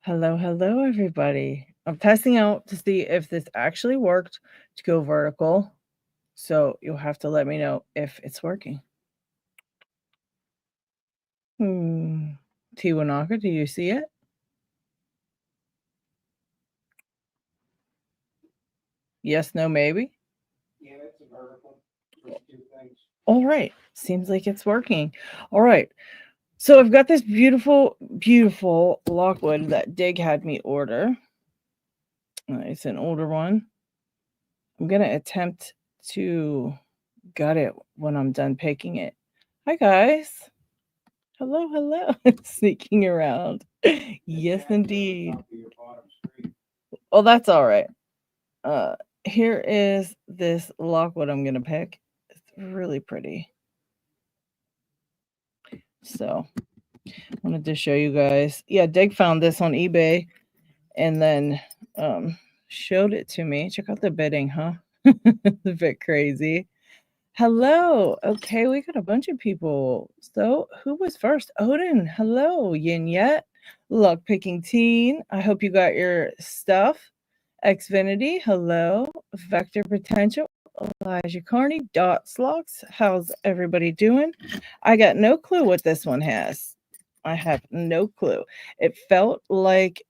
Hello, hello, everybody. I'm testing out to see if this actually worked to go vertical. So you'll have to let me know if it's working. Tiwanaka, do you see it? Yes, no, maybe? Yeah, it's a vertical. Two things. All right. Seems like it's working. All right. So I've got this beautiful, beautiful lockwood that Dig had me order. It's an older one. I'm going to attempt to gut it when I'm done picking it. Hi, guys. Hello, hello. Sneaking around. Yes, indeed. Oh, that's all right. Here is this lockwood I'm going to pick. It's really pretty. So, wanted to show you guys. Yeah, Dig found this on eBay and then showed it to me. Check out the bidding, huh? It's a bit crazy. Hello. Okay, we got a bunch of people. So, who was first? Odin. Hello, Yin Yet. Lockpicking Teen. I hope you got your stuff. Xfinity. Hello. Vector Potential. Elijah Carney. Dot Slox. How's everybody doing? I got no clue what this one has. I have no clue. It felt like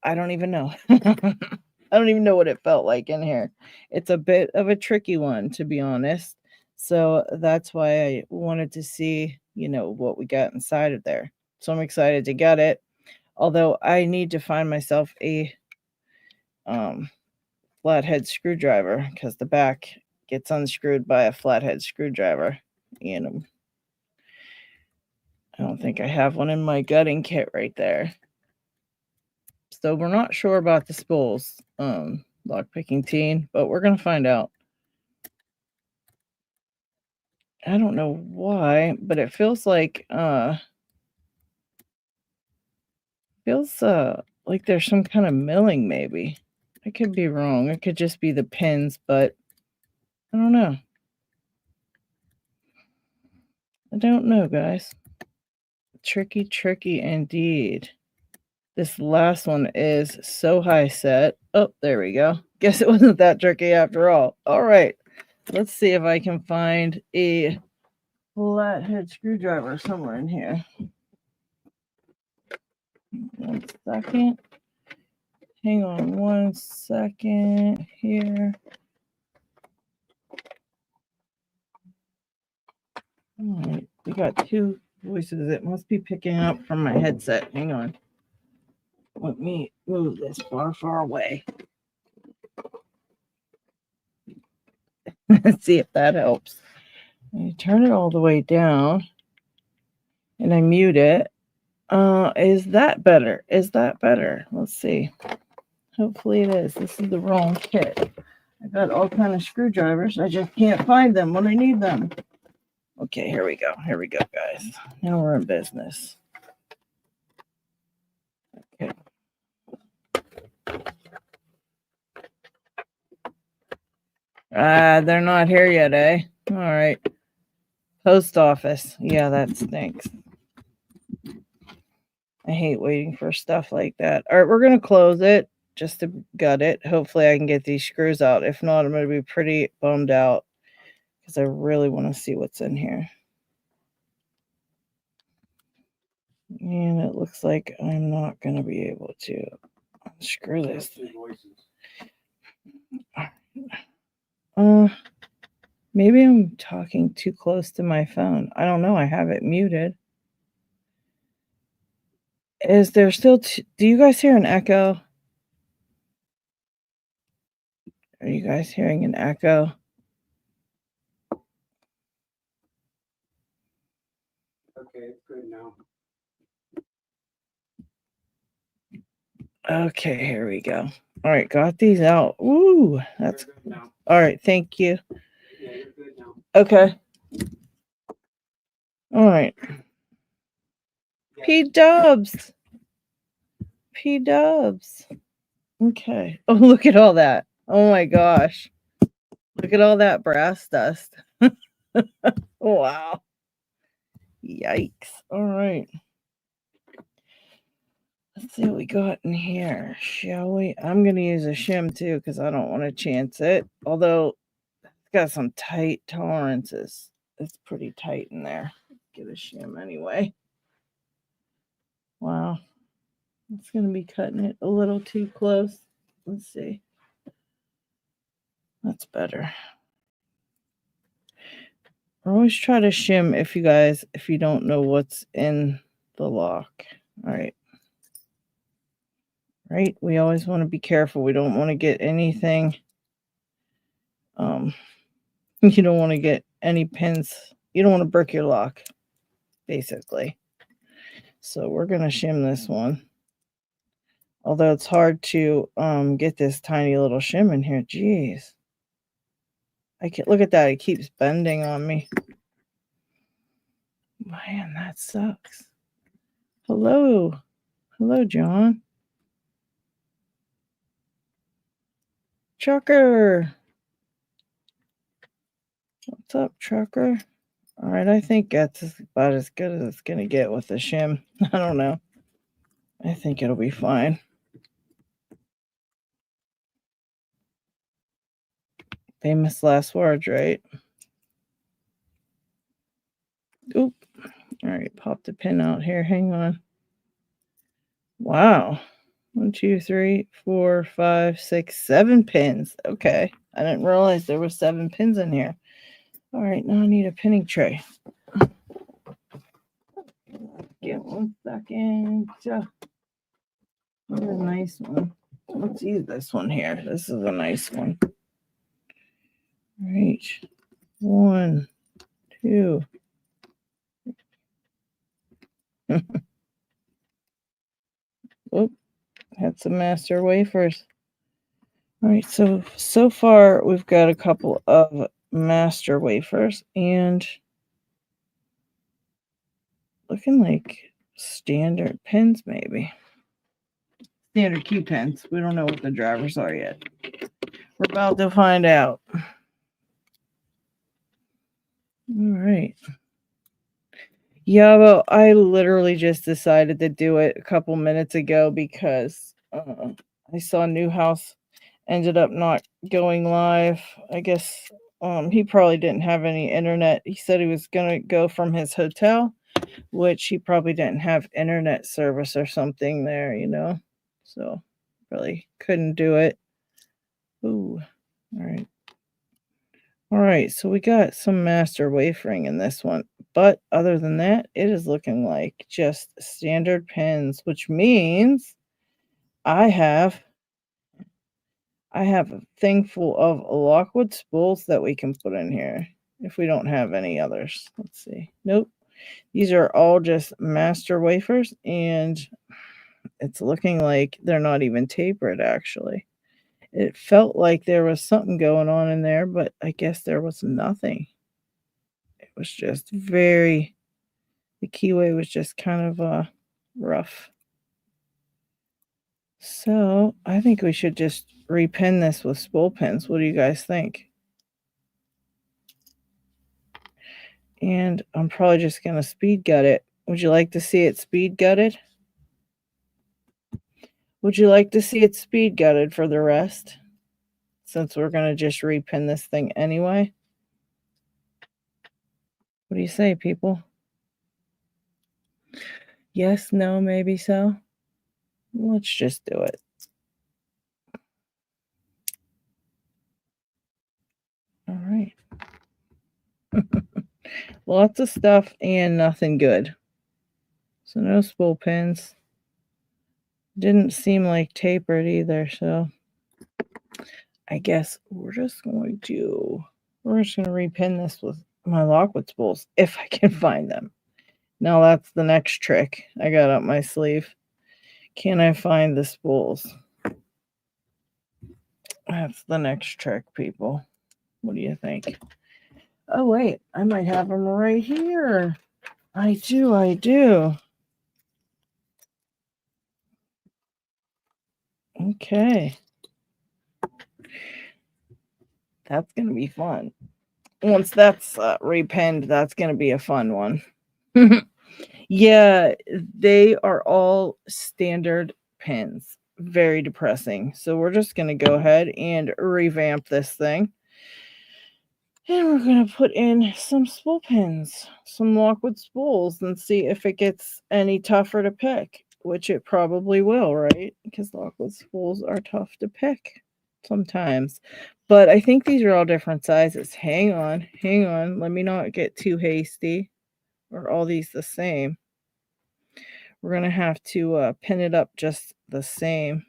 I don't even know. I don't even know what it felt like in here. It's a bit of a tricky one, to be honest. So that's why I wanted to see, what we got inside of there. So I'm excited to get it. Although I need to find myself a flathead screwdriver because the back gets unscrewed by a flathead screwdriver. I don't think I have one in my gutting kit right there. So we're not sure about the spools, lockpicking teen, but we're gonna find out. I don't know why, but it feels like like there's some kind of milling maybe. I could be wrong. It could just be the pins, but I don't know. I don't know, guys. Tricky, tricky indeed. This last one is so high set. Oh, there we go. Guess it wasn't that tricky after all. All right. Let's see if I can find a flathead screwdriver somewhere in here. 1 second. Hang on 1 second here. All right, we got 2 voices. It must be picking up from my headset. Hang on. Let me move this far, far away. Let's see if that helps. I turn it all the way down and I mute it. Is that better? Is that better? Let's see. Hopefully it is. This is the wrong kit. I got all kind of screwdrivers. I just can't find them when I need them. Okay, here we go. Here we go, guys. Now we're in business. Okay. They're not here yet, eh? All right. Post office. Yeah, that stinks. I hate waiting for stuff like that. All right, we're going to close it just to gut it. Hopefully I can get these screws out. If not, I'm going to be pretty bummed out because I really want to see what's in here. And it looks like I'm not going to be able to unscrew this. Maybe I'm talking too close to my phone. I don't know. I have it muted. Is there still... do you guys hear an echo? Are you guys hearing an echo? Okay, it's good now. Okay, here we go. All right, got these out. Ooh, that's good now. All right, thank you. Yeah, you're good now. Okay. All right. Yeah. P-dubs. P-dubs. Okay. Oh, look at all that. Oh my gosh. Look at all that brass dust. Wow. Yikes. All right. Let's see what we got in here, shall we? I'm going to use a shim too because I don't want to chance it. Although it's got some tight tolerances. It's pretty tight in there. Get a shim anyway. Wow. It's going to be cutting it a little too close. Let's see. That's better. Always try to shim if you don't know what's in the lock. All right. Right? We always want to be careful. We don't want to get anything. You don't want to get any pins. You don't want to break your lock, basically. So we're going to shim this one. Although it's hard to get this tiny little shim in here. Jeez. I can't look at that. It keeps bending on me. Man, that sucks. Hello. Hello, John. Trucker. What's up, Trucker? All right, I think that's about as good as it's going to get with the shim. I don't know. I think it'll be fine. Famous last words, right? Oop. All right, pop the pin out here. Hang on. Wow. 1, 2, 3, 4, 5, 6, 7 pins. Okay. I didn't realize there were 7 pins in here. All right, now I need a pinning tray. Get 1 second. Here's a nice one. Let's use this one here. This is a nice one. All right. 1, 2. Oop. Had some master wafers. All right, so far we've got a couple of master wafers and looking like standard pins, maybe. Standard key pins. We don't know what the drivers are yet. We're about to find out. All right. Yeah, well, I literally just decided to do it a couple minutes ago because I saw Newhouse ended up not going live. I guess he probably didn't have any internet. He said he was going to go from his hotel, which he probably didn't have internet service or something there, you know. So really couldn't do it. Ooh, all right. All right, so we got some master wafering in this one. But other than that, it is looking like just standard pins, which means I have a thing full of Lockwood spools that we can put in here if we don't have any others. Let's see. Nope. These are all just master wafers, and it's looking like they're not even tapered, actually. It felt like there was something going on in there, but I guess there was nothing. It was just the keyway was just kind of rough. So I think we should just repin this with spool pins. What do you guys think? And I'm probably just going to speed gut it. Would you like to see it speed gutted? Would you like to see it speed gutted for the rest? Since we're going to just repin this thing anyway. What do you say, people? Yes, no, maybe so. Let's just do it. All right. Lots of stuff and nothing good. So no spool pins. Didn't seem like tapered either, so I guess we're just going to repin this with my Lockwood spools if I can find them. Now that's the next trick I got up my sleeve. Can I find the spools? That's the next trick, people. What do you think? Oh, wait. I might have them right here. I do. Okay. That's going to be fun. Once that's repinned, that's going to be a fun one. Yeah, they are all standard pins. Very depressing. So we're just going to go ahead and revamp this thing. And we're going to put in some spool pins, some Lockwood spools, and see if it gets any tougher to pick, which it probably will, right? Because Lockwood spools are tough to pick sometimes. But I think these are all different sizes. Hang on. Let me not get too hasty. Or all these the same? We're going to have to pin it up just the same.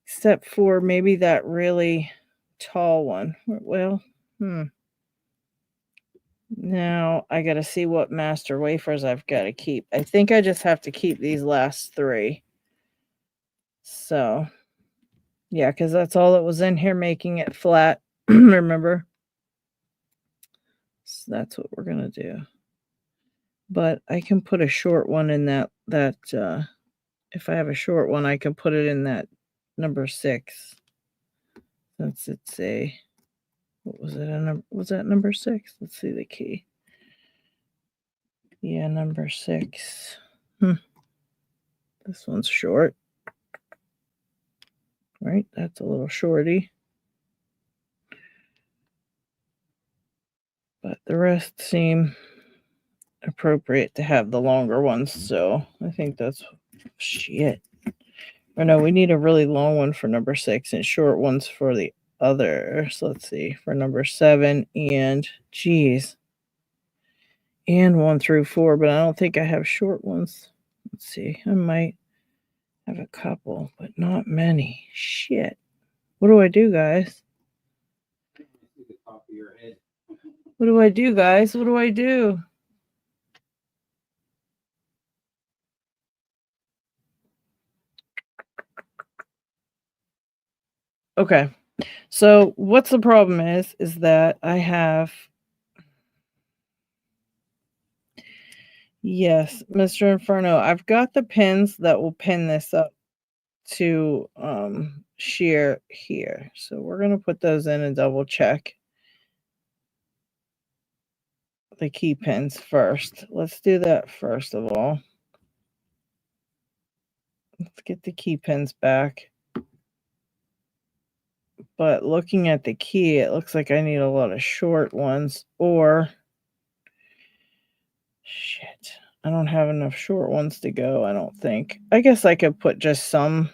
Except for maybe that really tall one. Well, Now I got to see what master wafers I've got to keep. I think I just have to keep these last 3. So, yeah, because that's all that was in here making it flat. Remember? So that's what we're going to do. But I can put a short one in that if I have a short one, I can put it in that number 6. Since it's a, what was it? Was that number 6? Let's see the key. Yeah, number 6. This one's short. Right, that's a little shorty. But the rest seem appropriate to have the longer ones, so I think that's shit. Or no, we need a really long one for number 6 and short ones for the other. So let's see, for number 7 and geez. And 1 through 4, but I don't think I have short ones. Let's see, I might have a couple, but not many. Shit. What do I do, guys? The top of your head. What do I do, guys? What do I do? Okay. So what's the problem is that I have, yes, Mr. Inferno, I've got the pins that will pin this up to shear here. So we're going to put those in and double check the key pins first. Let's do that first of all. Let's get the key pins back. But looking at the key, it looks like I need a lot of short ones, or shit, I don't have enough short ones to go, I don't think. I guess I could put just some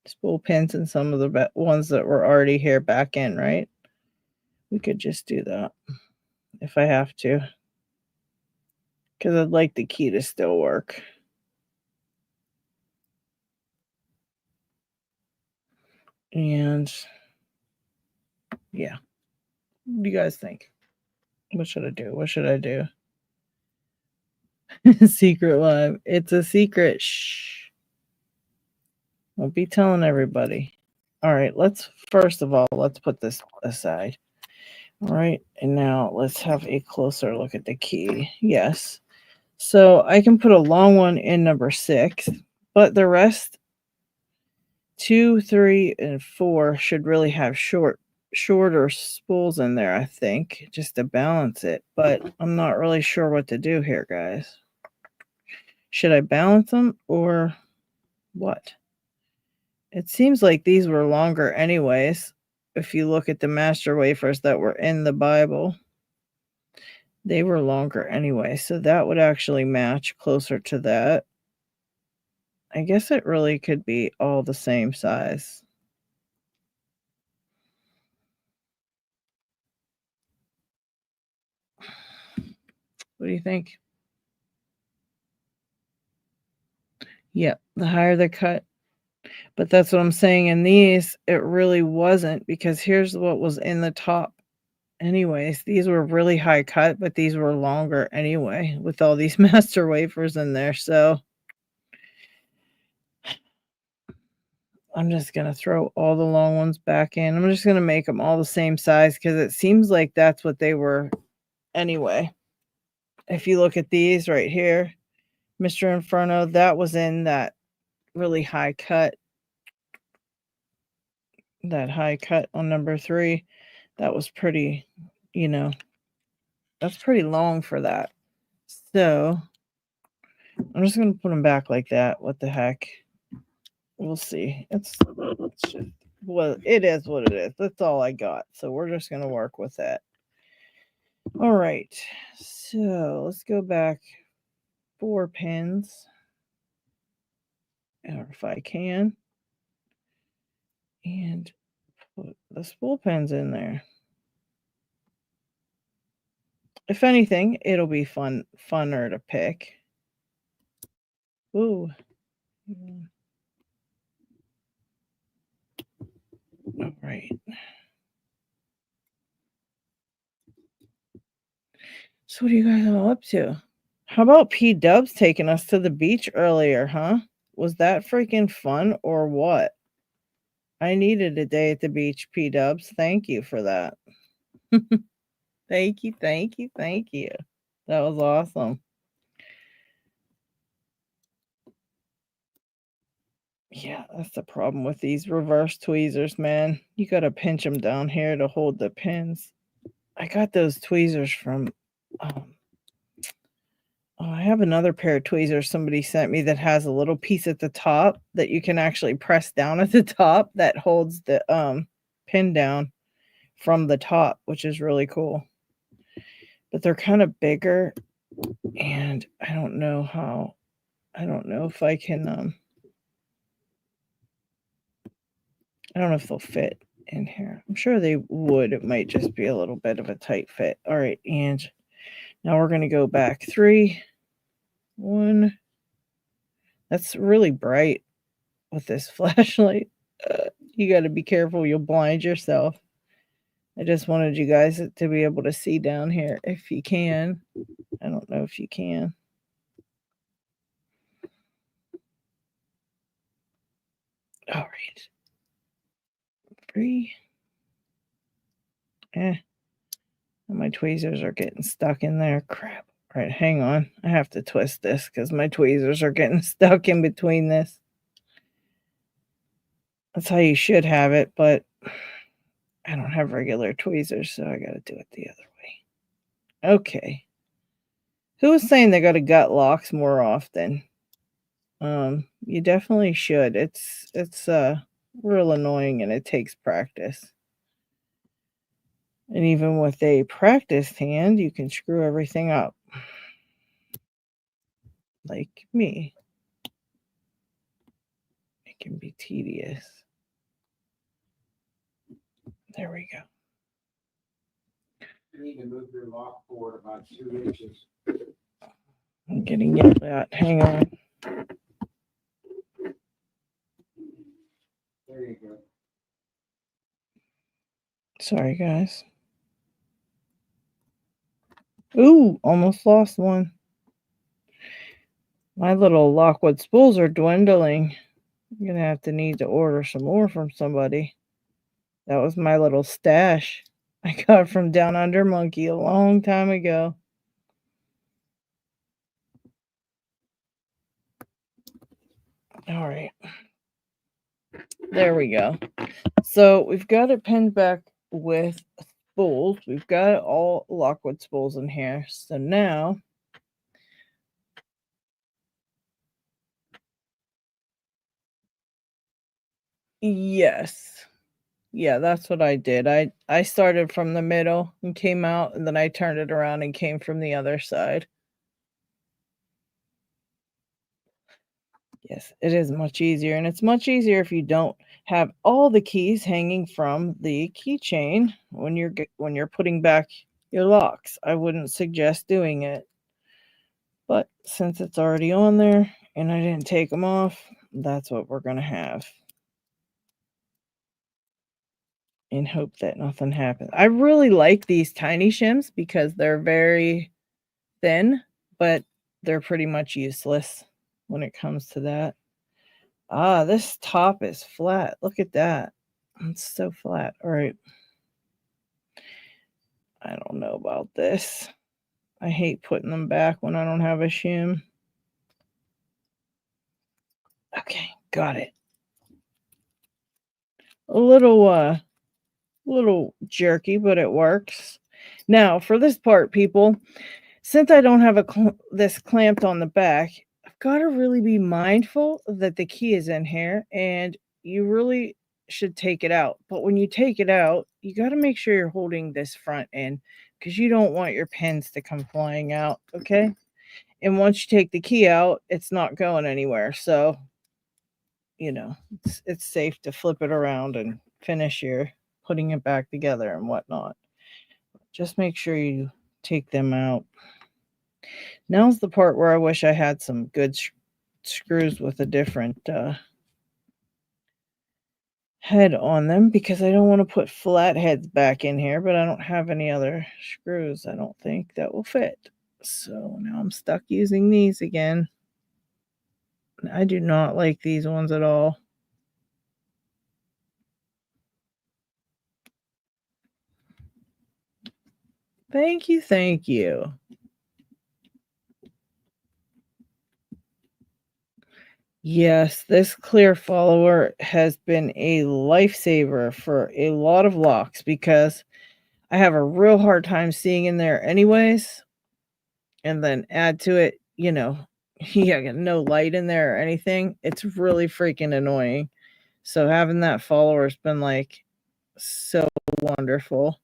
spool pins and some of the ones that were already here back in, right? We could just do that if I have to, because I'd like the key to still work. And yeah, what do you guys think? What should I do? What should I do? Secret live. It's a secret. Shh. Won't be telling everybody. All right, first of all, let's put this aside. All right, and now let's have a closer look at the key. Yes. So I can put a long one in number 6, but the rest 2, 3, and 4 should really have shorter spools in there, I think, just to balance it. But I'm not really sure what to do here, guys. Should I balance them or what? It seems like these were longer anyways. If you look at the master wafers that were in the Bible, they were longer anyway. So that would actually match closer to that. I guess it really could be all the same size. What do you think? Yep, the higher the cut. But that's what I'm saying. In these, it really wasn't, because here's what was in the top. Anyways, these were really high cut, but these were longer anyway with all these master wafers in there. So I'm just going to throw all the long ones back in. I'm just going to make them all the same size because it seems like that's what they were anyway. If you look at these right here, Mr. Inferno, that was in that really high cut. That high cut on number 3. That was pretty, you know, that's pretty long for that. So I'm just going to put them back like that. What the heck? We'll see. It's just, well, it is what it is. That's all I got. So we're just going to work with that. All right. So let's go back 4 pins. Or if I can. And put the spool pins in there. If anything, it'll be funner to pick. Ooh. All right. So what are you guys all up to? How about P-Dubs taking us to the beach earlier, huh? Was that freaking fun or what? I needed a day at the beach, P-Dubs. Thank you for that. Thank you, thank you, thank you. That was awesome. Yeah, that's the problem with these reverse tweezers, man. You got to pinch them down here to hold the pins. I got those tweezers from... I have another pair of tweezers somebody sent me that has a little piece at the top that you can actually press down at the top that holds the pin down from the top, which is really cool. But they're kind of bigger, and I don't know if I can I don't know if they'll fit in here. I'm sure they would. It might just be a little bit of a tight fit. All right, and now we're going to go back 3, 1. That's really bright with this flashlight. You got to be careful. You'll blind yourself. I just wanted you guys to be able to see down here if you can. I don't know if you can. All right. 3. My tweezers are getting stuck in there. Crap. All right, hang on. I have to twist this because my tweezers are getting stuck in between this. That's how you should have it, but I don't have regular tweezers, so I got to do it the other way. Okay. Who was saying they got to gut locks more often? You definitely should. It's real annoying and it takes practice. And even with a practiced hand, you can screw everything up. Like me. It can be tedious. There we go. You need to move your Locksport about 2 inches. I'm getting yelled at. Hang on. There you go. Sorry, guys. Ooh, almost lost one. My little Lockwood spools are dwindling. I'm going to need to order some more from somebody. That was my little stash I got from Down Under Monkey a long time ago. All right. There we go. So we've got it pinned back with spools. We've got all Lockwood spools in here. So now yes. Yeah, that's what I did. I started from the middle and came out, and then I turned it around and came from the other side. Yes, it is much easier, and it's much easier if you don't have all the keys hanging from the keychain when you're putting back your locks. I wouldn't suggest doing it. But since it's already on there and I didn't take them off, that's what we're going to have. And hope that nothing happens. I really like these tiny shims because they're very thin, but they're pretty much useless when it comes to that. Ah, this top is flat. Look at that. It's so flat. All right. I don't know about this. I hate putting them back when I don't have a shim. Okay, got it. A little A little jerky, but it works. Now, for this part, people, since I don't have this clamped on the back, I've got to really be mindful that the key is in here, and you really should take it out. But when you take it out, you got to make sure you're holding this front in because you don't want your pins to come flying out, okay? And once you take the key out, it's not going anywhere. So, you know, it's safe to flip it around and finish your putting it back together and whatnot. Just make sure you take them out. Now's the part where I wish I had some good screws with a different head on them because I don't want to put flat heads back in here, but I don't have any other screws, I don't think, that will fit. So now I'm stuck using these again. I do not like these ones at all. Thank you, thank you. Yes, this clear follower has been a lifesaver for a lot of locks because I have a real hard time seeing in there anyways. And then add to it, you know, you got no light in there or anything. It's really freaking annoying. So having that follower's been like so wonderful.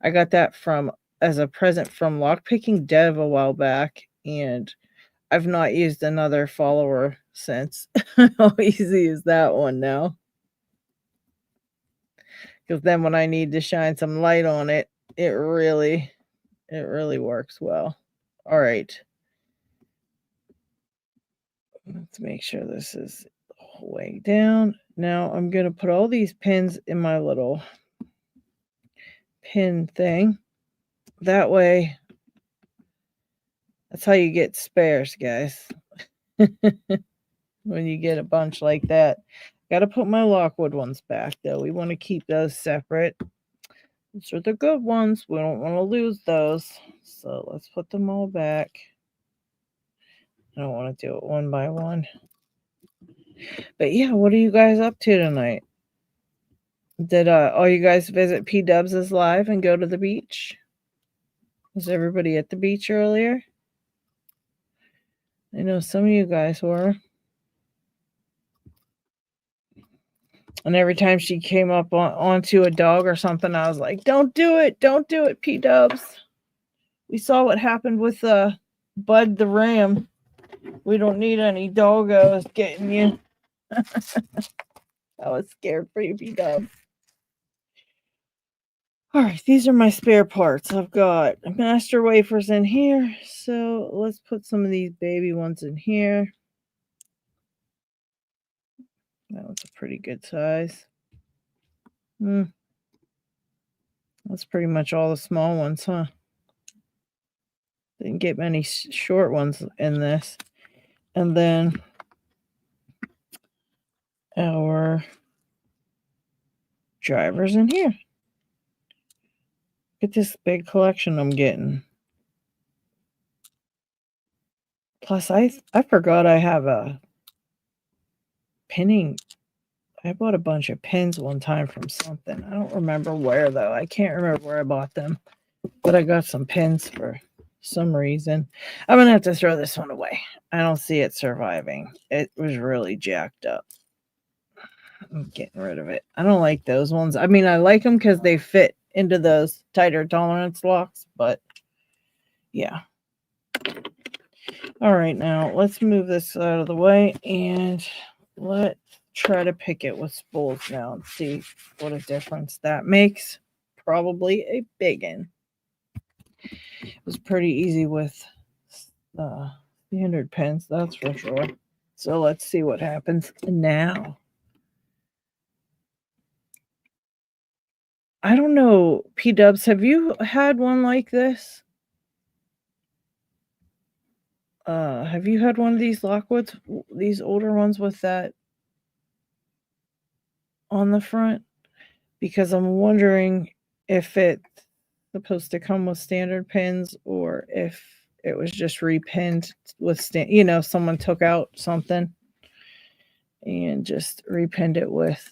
I got that as a present from Lockpicking Dev a while back, and I've not used another follower since. I always use that one now. Because then when I need to shine some light on it, it really works well. All right. Let's make sure this is way down. Now I'm going to put all these pins in my little pin thing. That way, that's how you get spares, guys. When you get a bunch like that. Got to put my Lockwood ones back, though. We want to keep those separate. Those are the good ones. We don't want to lose those. So let's put them all back. I don't want to do it one by one. But yeah, what are you guys up to tonight? Did all you guys visit P-Dubs' live and go to the beach? Was everybody at the beach earlier? I know some of you guys were. And every time she came up onto a dog or something, I was like, don't do it. Don't do it, P-Dubs. We saw what happened with Bud the Ram. We don't need any doggos getting you. I was scared for you, P-Dubs. All right, these are my spare parts. I've got master wafers in here. So let's put some of these baby ones in here. That was a pretty good size. That's pretty much all the small ones, huh? Didn't get many short ones in this. And then our drivers in here. Look at this big collection I'm getting. Plus, I forgot I have a pinning. I bought a bunch of pins one time from something. I don't remember where, though. I can't remember where I bought them. But I got some pins for some reason. I'm going to have to throw this one away. I don't see it surviving. It was really jacked up. I'm getting rid of it. I don't like those ones. I mean, I like them because they fit into those tighter tolerance locks, but yeah. All right, now let's move this out of the way and let's try to pick it with spools now and see what a difference that makes. Probably a big one. It was pretty easy with standard pins, that's for sure. So let's see what happens now. I don't know, P-Dubs, have you had one like this? Have you had one of these Lockwoods, these older ones with that on the front? Because I'm wondering if it's supposed to come with standard pins or if it was just repinned with someone took out something and just repinned it with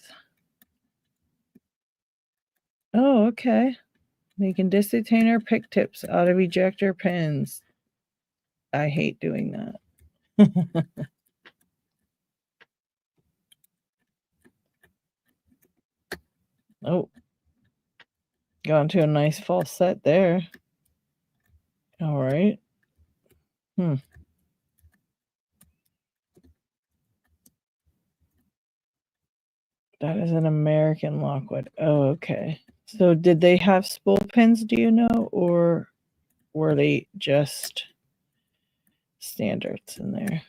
Oh, okay. Making disc detainer pick tips out of ejector pins. I hate doing that. Oh, got into a nice false set there. All right. That is an American Lockwood. Oh, okay. So did they have spool pins, do you know, or were they just standards in there?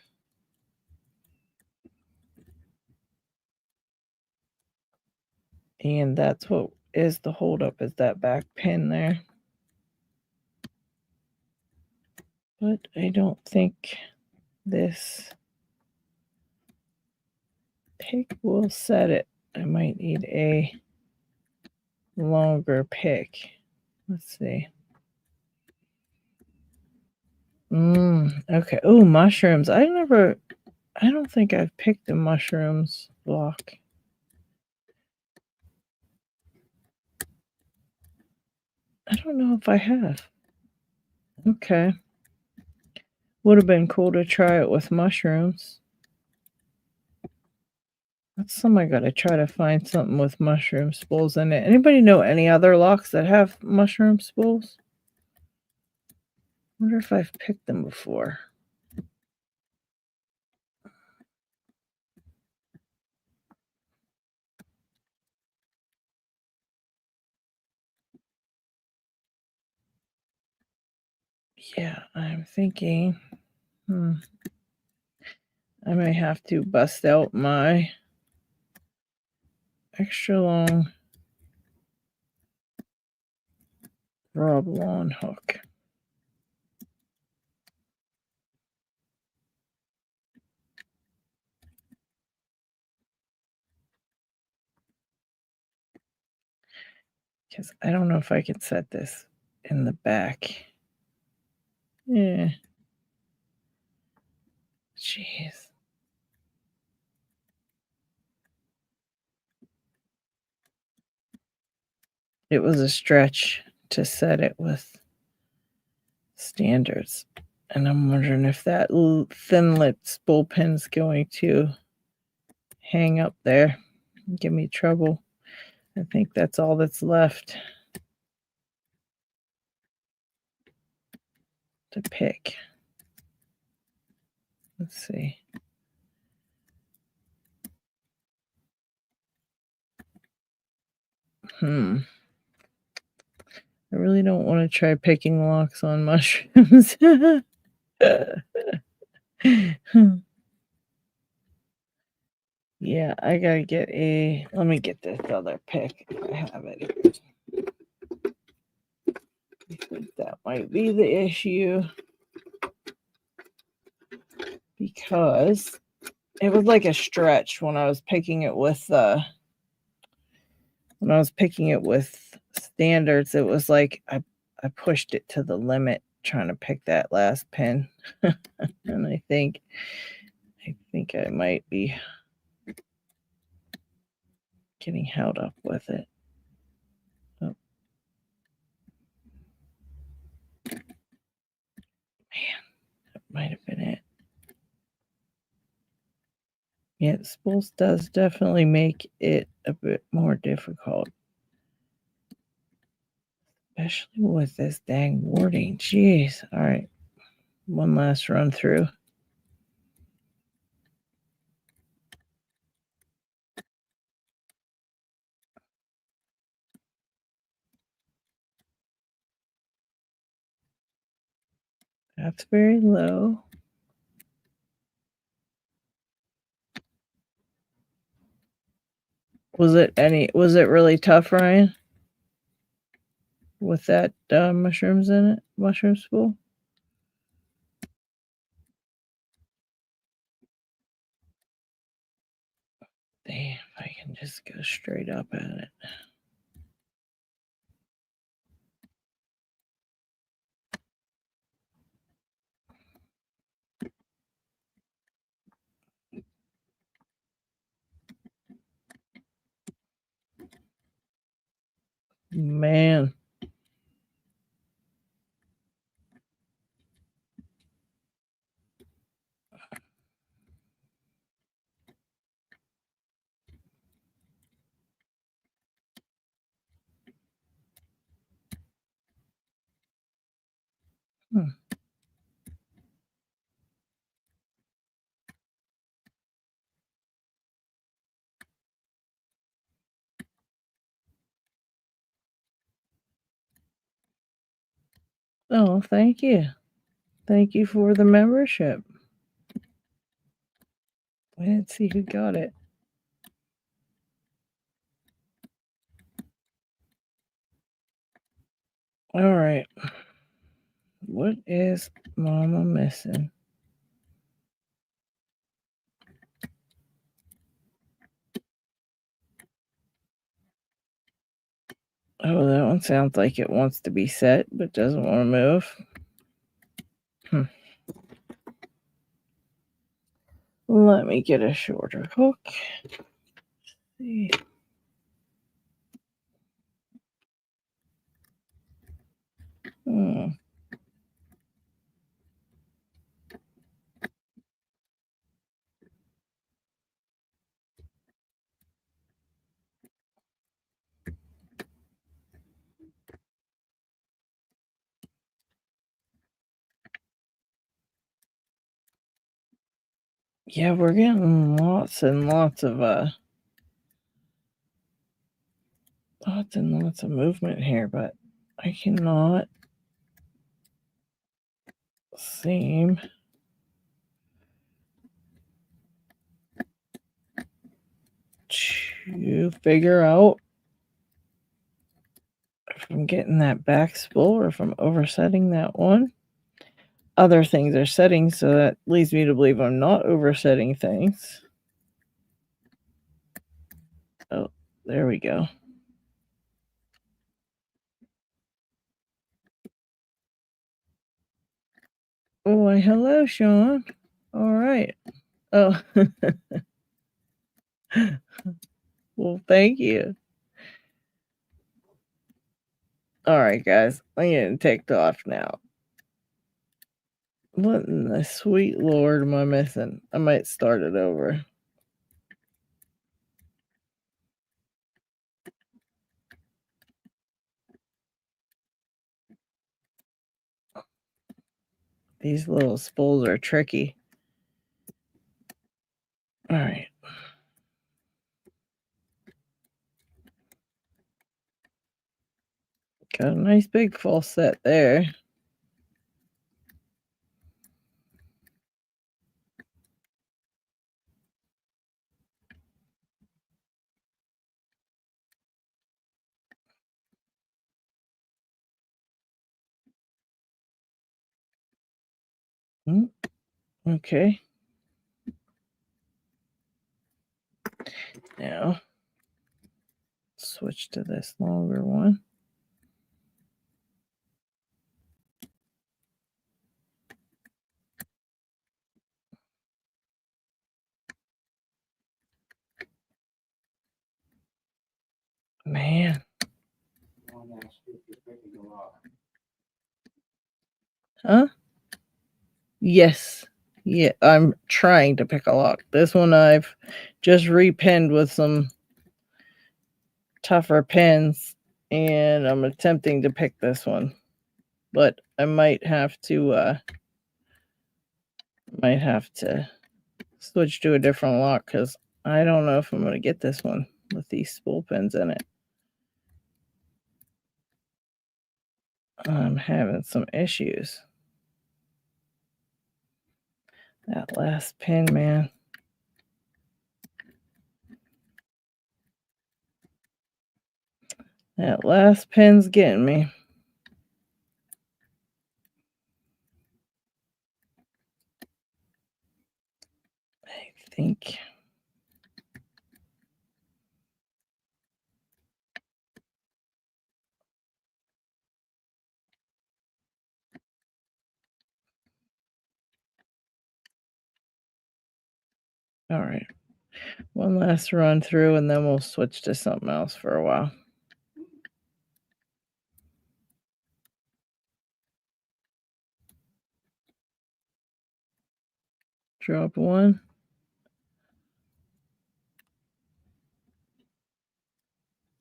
And that's what is the holdup, is that back pin there. But I don't think this pick will set it. I might need a longer pick. Let's see. Okay. Oh, mushrooms. I don't think I've picked the mushrooms block. I don't know if I have. Okay. Would have been cool to try it with mushrooms. That's something I gotta try to find something with mushroom spools in it. Anybody know any other locks that have mushroom spools? Wonder if I've picked them before. Yeah, I'm thinking, I might have to bust out my extra long Rob Lawn hook. Because I don't know if I can set this in the back. Yeah. Jeez. It was a stretch to set it with standards. And I'm wondering if that thin lip spool pin's going to hang up there and give me trouble. I think that's all that's left to pick. Let's see. I really don't want to try picking locks on mushrooms. Yeah, I gotta get let me get this other pick if I have it. I think that might be the issue, because it was like a stretch when I was picking it with standards. It was like I pushed it to the limit trying to pick that last pin. And I think I might be getting held up with it. Oh. Man, that might have been it. Yeah, spools does definitely make it a bit more difficult. Especially with this dang warding. Jeez. All right. One last run through. That's very low. Was it really tough, Ryan? With that mushrooms in it? Mushroom spool? Damn, I can just go straight up at it. Man. Oh, thank you. Thank you for the membership. I didn't see who got it. All right. What is Mama missing? Oh, that one sounds like it wants to be set, but doesn't want to move. Let me get a shorter hook. Let's see. Yeah, we're getting lots and lots of movement here, but I cannot seem to figure out if I'm getting that back spool or if I'm oversetting that one. Other things are setting, so that leads me to believe I'm not oversetting things. Oh, there we go. Oh, why, hello, Sean. All right. Oh, well, thank you. All right, guys, I'm getting ticked off now. What in the sweet Lord am I missing? I might start it over. These little spools are tricky. All right. Got a nice big full set there. Okay. Now, switch to this longer one. Man. Huh? Yes. Yeah, I'm trying to pick a lock. This one I've just repinned with some tougher pins, and I'm attempting to pick this one. But I might have to switch to a different lock because I don't know if I'm going to get this one with these spool pins in it. I'm having some issues. That last pin, man. That last pin's getting me. I think. All right. One last run through, and then we'll switch to something else for a while. Drop one.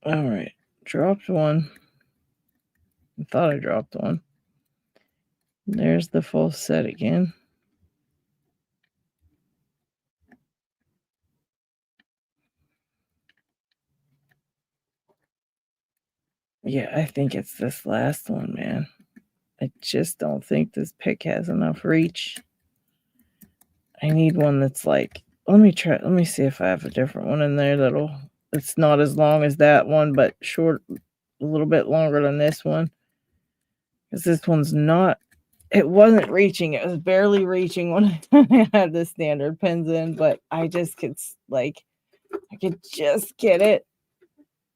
All right. Dropped one. I thought I dropped one. There's the full set again. Yeah, I think it's this last one, man. I just don't think this pick has enough reach. I need one that's like, let me see if I have a different one in there it's not as long as that one, but short, a little bit longer than this one. Because this one's not, it wasn't reaching. It was barely reaching when I had the standard pins in, but I just could, like, I could just get it.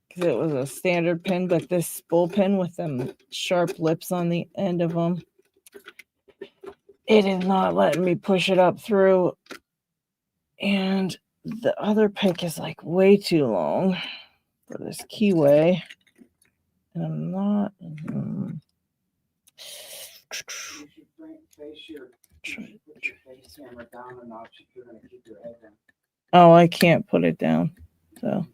Because it was a standard pin, but this spool pin with them sharp lips on the end of them, it is not letting me push it up through. And the other pick is like way too long for this keyway. And I'm not. Oh, I can't put it down. So.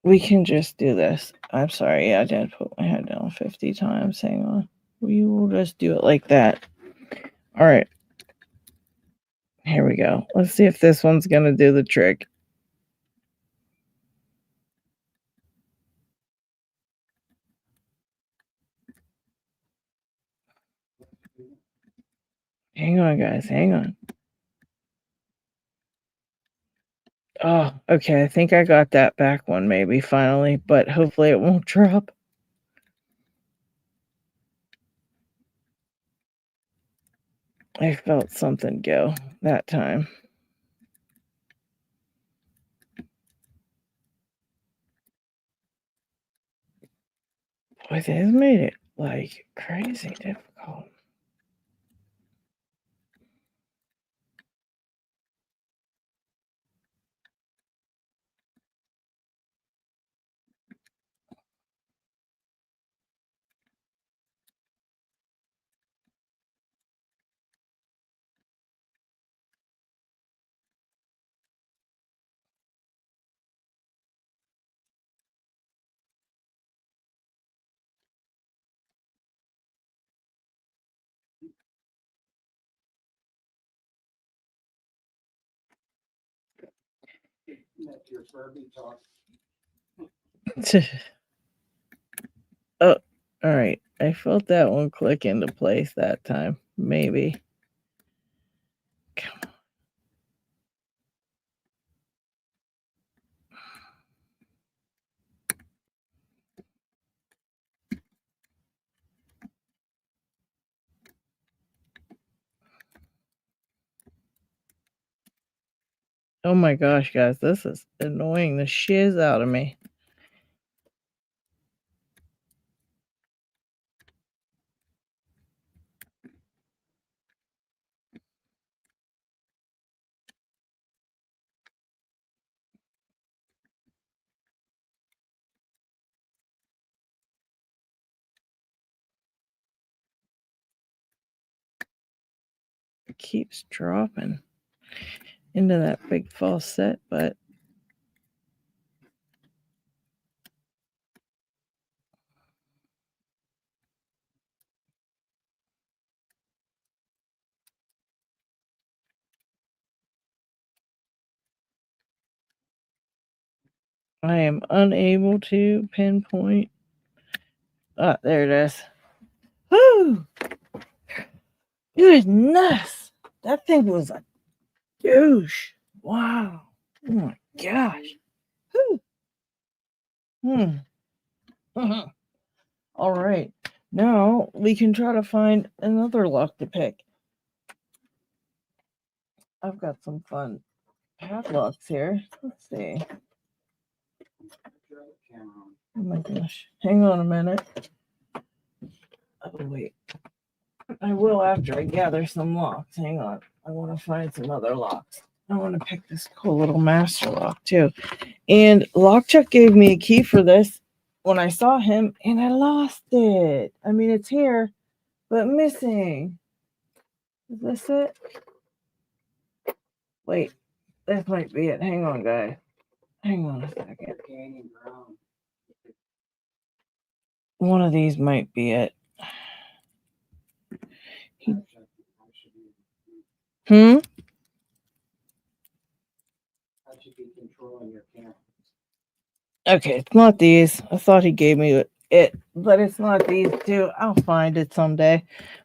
We can just do this. I'm sorry. Yeah, I did put my head down 50 times. Hang on. We will just do it like that. All right. Here we go. Let's see if this one's going to do the trick. Hang on, guys. Hang on. Oh, okay. I think I got that back one maybe finally, but hopefully it won't drop. I felt something go that time. Boy, they have made it like crazy difficult. Your Furby talk. Oh, all right. I felt that one click into place that time. Maybe. Come on. Oh my gosh, guys, this is annoying the shiz out of me. It keeps dropping into that big false set, but I am unable to pinpoint. Ah, there it is. Woo! Goodness! That thing was a douche. Wow. Oh my gosh. Whew. All right. Now we can try to find another lock to pick. I've got some fun padlocks here. Let's see. Oh my gosh. Hang on a minute. Oh, wait. I will after I gather some locks. Hang on. I want to find some other locks. I want to pick this cool little master lock too. And Lockchuck gave me a key for this when I saw him and I lost it. I mean, it's here, but missing. Is this it? Wait, this might be it. Hang on, guys. Hang on a second. One of these might be it. Hmm? I should be controlling your camera. Okay, it's not these. I thought he gave me it, but it's not these two. I'll find it someday.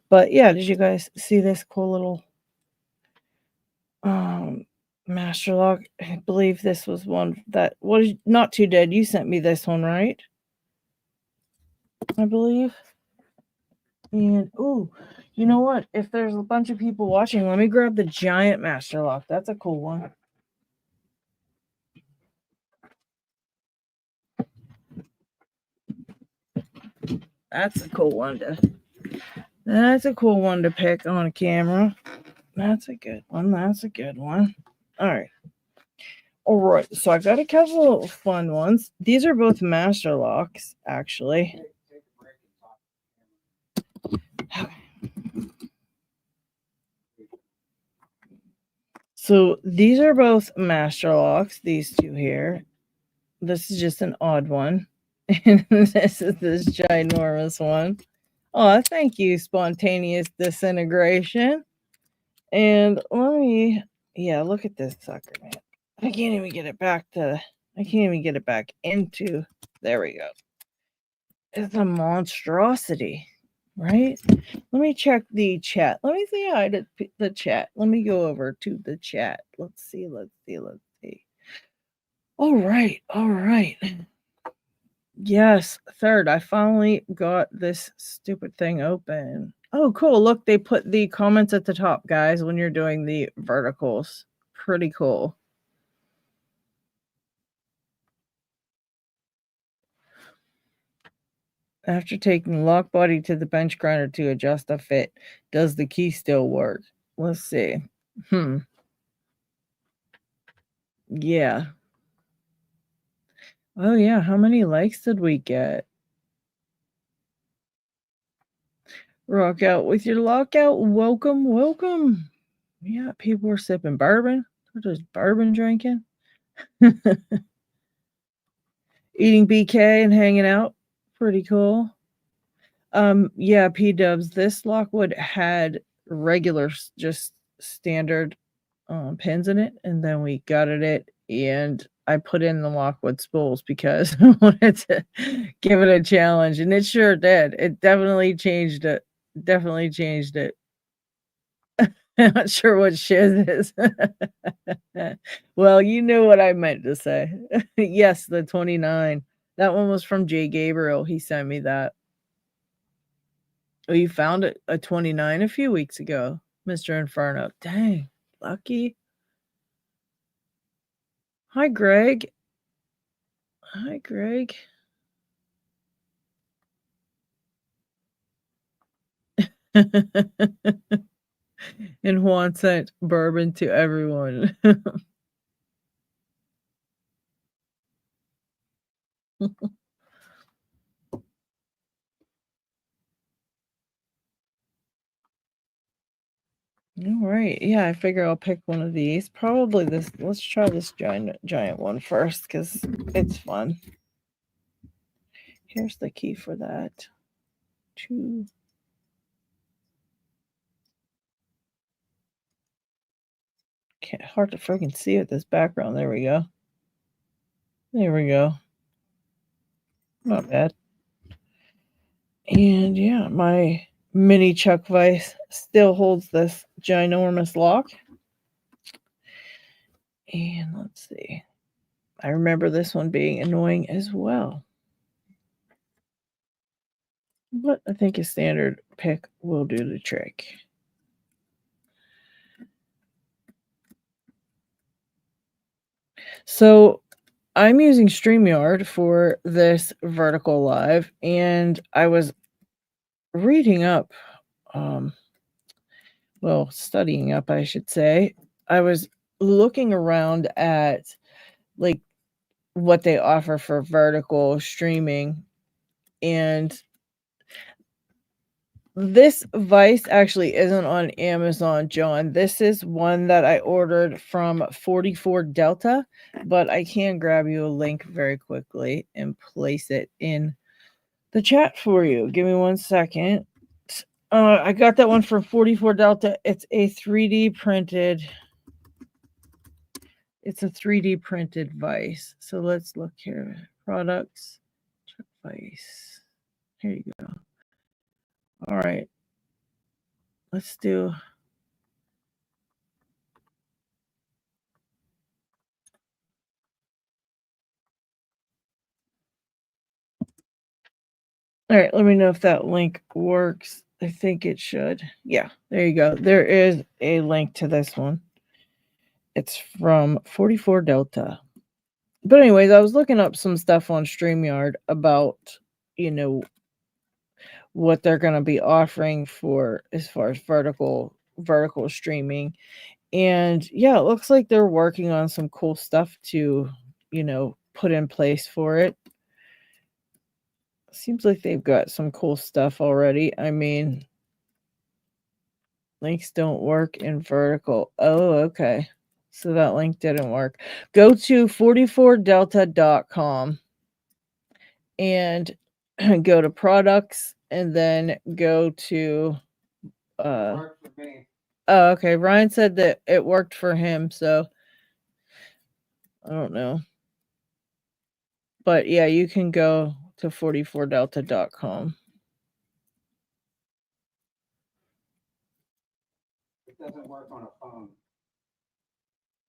But yeah, did you guys see this cool little master lock? I believe this was one that was not too dead. You sent me this one, right? I believe. And oh, you know what? If there's a bunch of people watching, let me grab the giant master lock. That's a cool one. That's a cool one to pick on camera. That's a good one. That's a good one. All right. All right. So I got a couple of fun ones. These are both master locks, actually. So these are both master locks, these two here. This is just an odd one. And this is this ginormous one. Oh, thank you, spontaneous disintegration. And let me, yeah, look at this sucker, man. I can't even get it back into, there we go. It's a monstrosity, right? Let me check the chat. Let me say hi to the chat. Let me go over to the chat. Let's see. All right. Yes, third. I finally got this stupid thing open. Oh, cool. Look, they put the comments at the top, guys, when you're doing the verticals. Pretty cool. After taking the lock body to the bench grinder to adjust the fit, does the key still work? Let's see. Yeah. Oh, yeah. How many likes did we get? Rock out with your lockout. Welcome. Yeah, people are sipping bourbon. They're just bourbon drinking. Eating BK and hanging out. Pretty cool. Yeah, P-dubs. This Lockwood had regular, just standard pins in it, and then we gutted it, and I put in the Lockwood spools because I wanted to give it a challenge, and it sure did. It definitely changed it. I'm not sure what shiz is. Well, you know what I meant to say. Yes, the 29. That one was from Jay Gabriel. He sent me that. Oh, you found it a 29 a few weeks ago, Mr. Inferno. Dang, lucky. Hi, Greg. And Juan sent bourbon to everyone. All right. Yeah, I figure I'll pick one of these. Probably this. Let's try this giant one first because it's fun. Here's the key for that. 2. Hard to freaking see with this background. There we go. Not bad. And yeah, my mini Chuck Vice still holds this ginormous lock. And let's see. I remember this one being annoying as well. But I think a standard pick will do the trick. So I'm using Streamyard for this vertical live, and I was reading up, studying up, I should say. I was looking around at like what they offer for vertical streaming, and this vise actually isn't on Amazon, John. This is one that I ordered from 44 Delta, but I can grab you a link very quickly and place it in the chat for you. Give me 1 second. I got that one from 44 Delta. It's a 3D printed. It's a 3D printed vise. So let's look here. Products, vise. Here you go. All right. Let's do. All right, let me know if that link works. I think it should. Yeah, there you go. There is a link to this one. It's from 44 Delta. But anyways, I was looking up some stuff on Streamyard about, you know, what they're going to be offering for as far as vertical streaming. And yeah, it looks like they're working on some cool stuff to, you know, put in place for it. Seems like they've got some cool stuff already. I mean, links don't work in vertical. Oh, okay. So that link didn't work. Go to 44delta.com and go to products and then go to Worked for me. oh, okay. Ryan said that it worked for him, so I don't know. But yeah, you can go to 44delta.com. It doesn't work on a phone.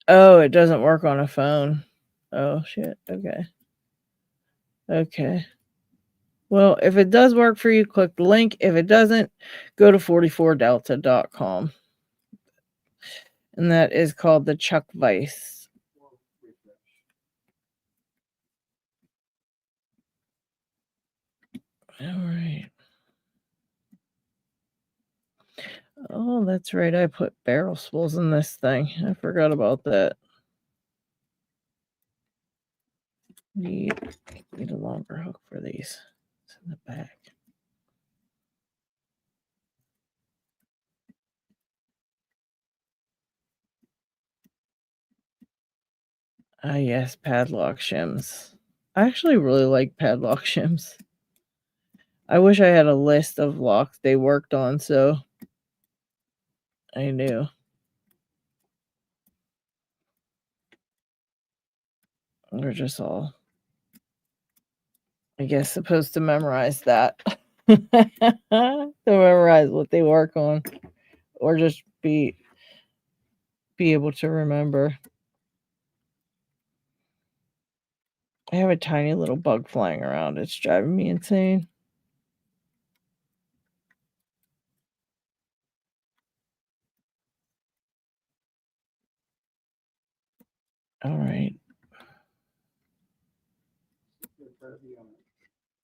Oh, it doesn't work on a phone. Oh, shit. Okay. Okay. Well, if it does work for you, click the link. If it doesn't, go to 44delta.com. And that is called the Chuck Vise. All right. Oh, that's right. I put barrel spools in this thing. I forgot about that. Need a longer hook for these. It's in the back. Ah, yes, padlock shims. I actually really like padlock shims. I wish I had a list of locks they worked on, so I knew. We're just all, I guess, supposed to memorize that. To memorize what they work on, or just be able to remember. I have a tiny little bug flying around. It's driving me insane. All right.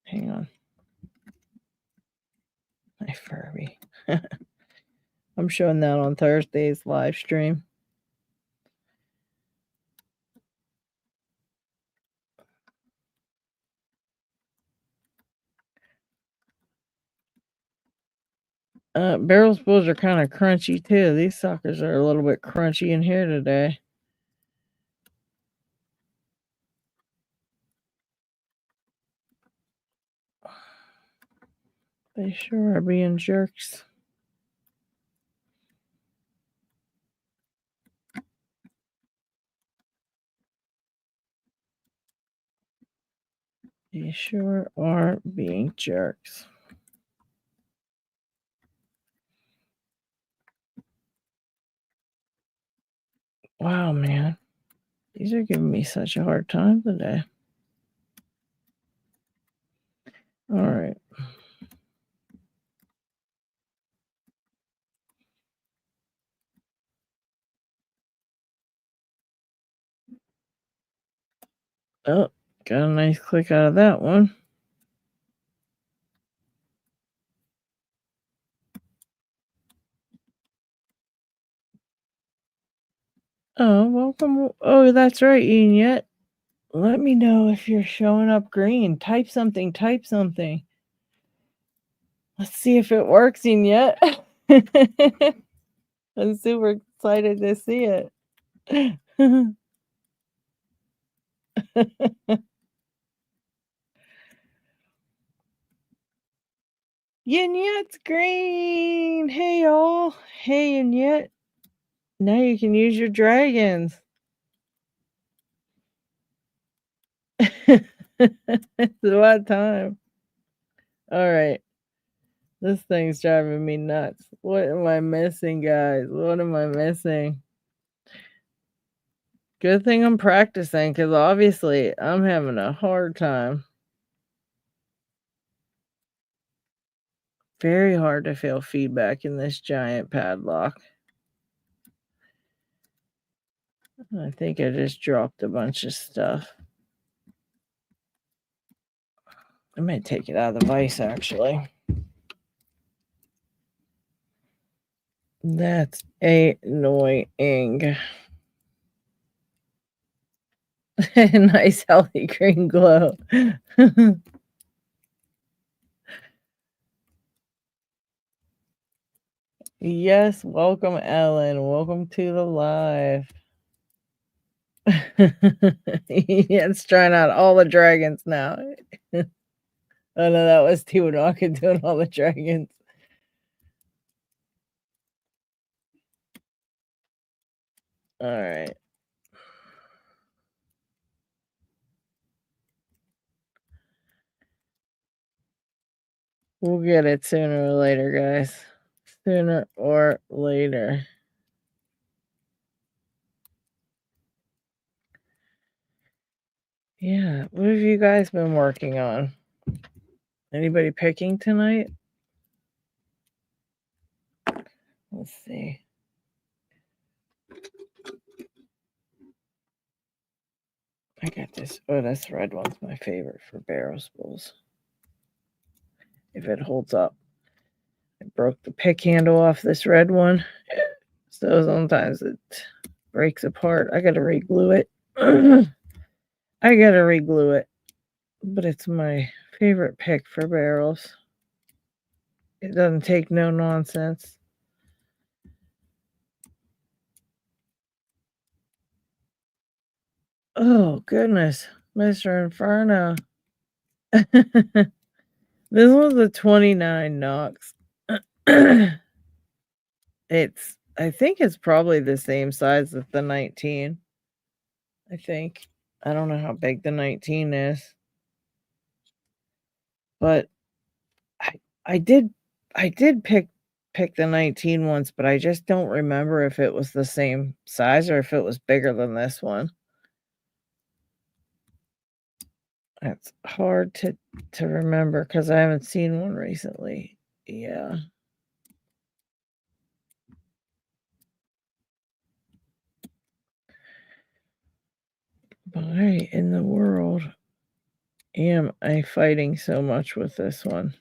Hang on. My Furby. I'm showing that on Thursday's live stream. Barrel spools are kind of crunchy too. These suckers are a little bit crunchy in here today. They sure are being jerks. They sure are being jerks. Wow, man. These are giving me such a hard time today. All right. Oh, got a nice click out of that one. Oh, welcome. Oh, that's right, Ian. Yet. Let me know if you're showing up green. Type something. Type something. Let's see if it works in yet. I'm super excited to see it. Yin Yet's green. Hey y'all. Hey Yin Yet. Now you can use your dragons. It's about time. All right. This thing's driving me nuts. What am I missing, guys? What am I missing? Good thing I'm practicing, because obviously I'm having a hard time. Very hard to feel feedback in this giant padlock. I think I just dropped a bunch of stuff. I might take it out of the vise, actually. That's annoying. Nice, healthy green glow. Yes, welcome, Ellen. Welcome to the live. It's trying out all the dragons now. Oh no, that was Tiwanaku doing all the dragons. All right. We'll get it sooner or later, guys. Sooner or later. Yeah, what have you guys been working on? Anybody picking tonight? Let's see. I got this. Oh, this red one's my favorite for barrel spools. If it holds up. I broke the pick handle off this red one. So sometimes it breaks apart. I gotta re-glue it. I gotta re-glue it. But it's my favorite pick for barrels. It doesn't take no nonsense. Oh, goodness. Mr. Inferno. This was a 29 Knox. I think it's probably the same size as the 19. I think. I don't know how big the 19 is. But I did pick the 19 once, but I just don't remember if it was the same size or if it was bigger than this one. It's hard to remember because I haven't seen one recently. Yeah. Why in the world am I fighting so much with this one?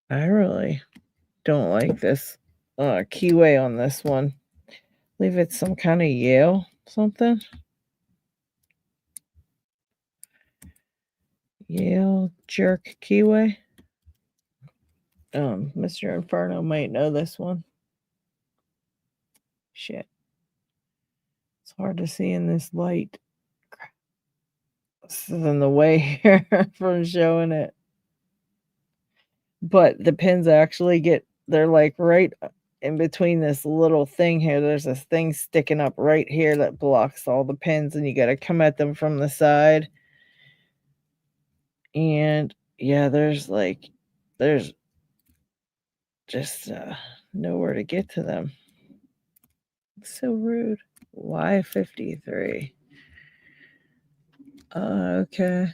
I really don't like this keyway on this one. I believe it's some kind of Yale something. Yale jerk keyway. Mr. Inferno might know this one. Shit. It's hard to see in this light. This is in the way here from showing it. But the pins actually they're like right in between this little thing here. There's this thing sticking up right here that blocks all the pins, and you got to come at them from the side. And yeah, there's just nowhere to get to them. It's so rude. Why 53? Okay.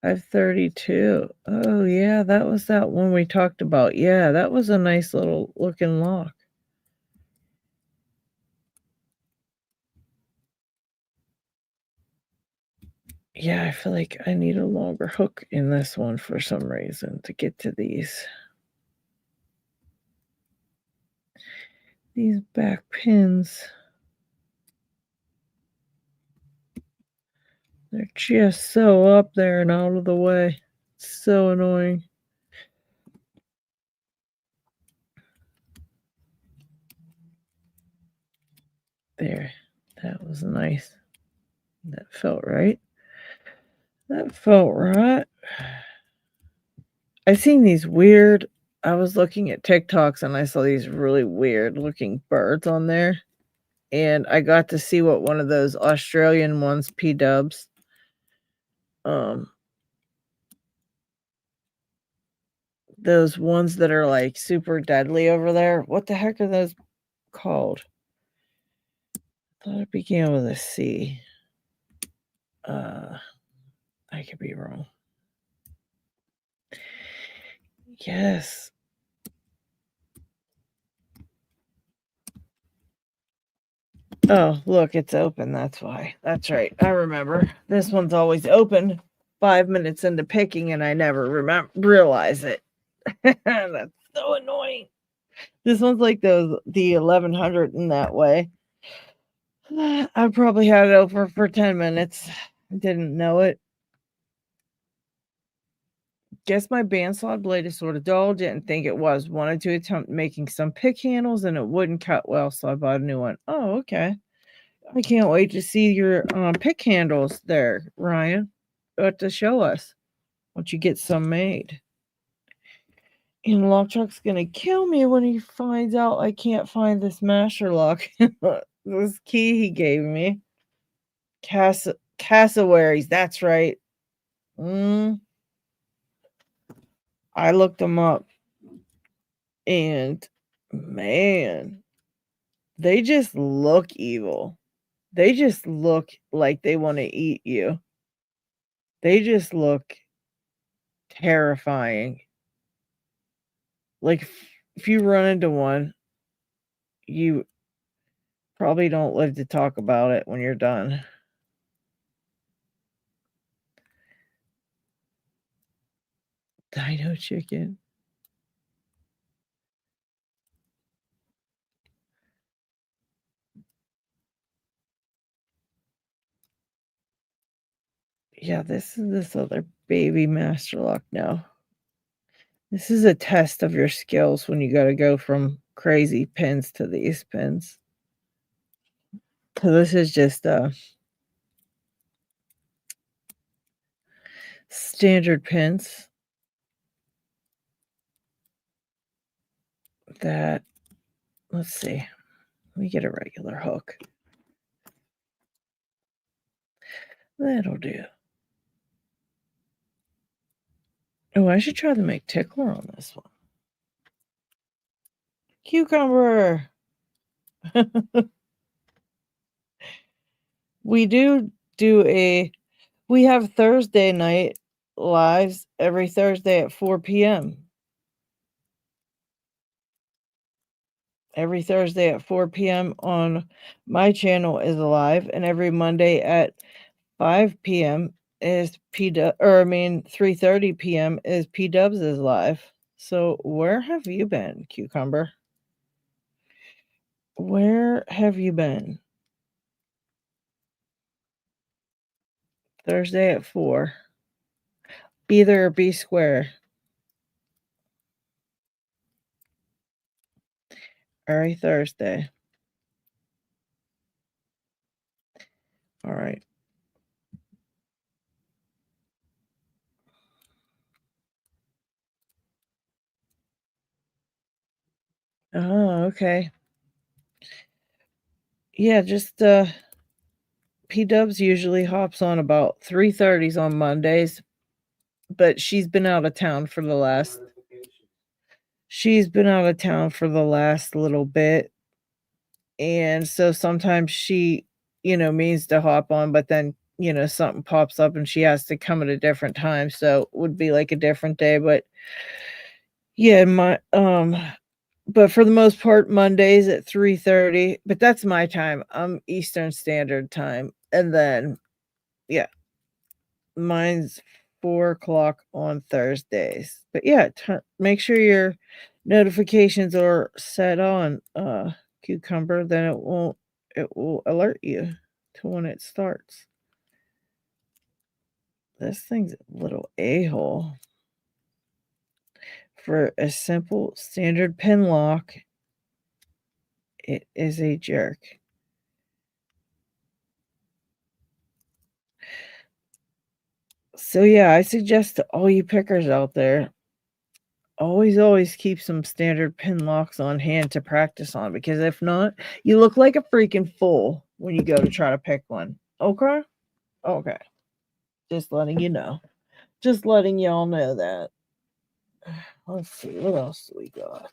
I've 32. Oh yeah, that was that one we talked about. Yeah, that was a nice little looking lock. Yeah, I feel like I need a longer hook in this one for some reason to get to these. These back pins. They're just so up there and out of the way. It's so annoying. There. That was nice. That felt right. That felt right. I've seen these weird, I was looking at TikToks and I saw these really weird looking birds on there. And I got to see what one of those Australian ones, P-dubs, those ones that are like super deadly over there. What the heck are those called? I thought it began with a C. I could be wrong. Yes. Oh, look, it's open. That's why. That's right. I remember. This one's always open 5 minutes into picking, and I never realize it. That's so annoying. This one's like the 1100 in that way. I probably had it over for 10 minutes. Didn't know it. Guess my bandsaw blade is sort of dull. Didn't think it was. Wanted to attempt making some pick handles, and it wouldn't cut well, so I bought a new one. Oh, okay. I can't wait to see your pick handles there, Ryan. What to show us once you get some made. And Lockchuck's gonna kill me when he finds out I can't find this master lock. This key he gave me. Cassowaries, that's right. I looked them up, and man, they just look evil. They just look like they want to eat you. They just look terrifying. Like, if you run into one, you probably don't live to talk about it when you're done. Dino chicken. Yeah, this is this other baby master lock now. This is a test of your skills when you got to go from crazy pins to these pins. So this is just standard pins that, let's see, let me get a regular hook. That'll do. Oh, I should try to make tickler on this one. Cucumber. We have Thursday night lives every Thursday at 4 p.m. Every Thursday at 4 p.m. on my channel is live, and every Monday at 5 p.m. is 3:30 p.m. is P-Dubs is live. So where have you been, Cucumber? Where have you been? Thursday at 4. Be there or be square. Every Thursday. All right. Oh, okay. Yeah, just P-Dubs usually hops on about 3:30s on Mondays, but she's been out of town for the last little bit. And so sometimes she, means to hop on, but then, something pops up and she has to come at a different time. So it would be like a different day. But yeah, but for the most part, Mondays at 3:30, but that's my time. I'm Eastern Standard Time. And then, yeah, mine's 4 o'clock on Thursdays. But yeah, make sure your notifications are set on, Cucumber, then it will alert you to when it starts. This thing's a little a-hole. For a simple standard pin lock, it is a jerk. So yeah, I suggest to all you pickers out there, always keep some standard pin locks on hand to practice on, because if not, you look like a freaking fool when you go to try to pick one. Okay? Okay. Just letting you know. Just letting y'all know that. Let's see, what else do we got?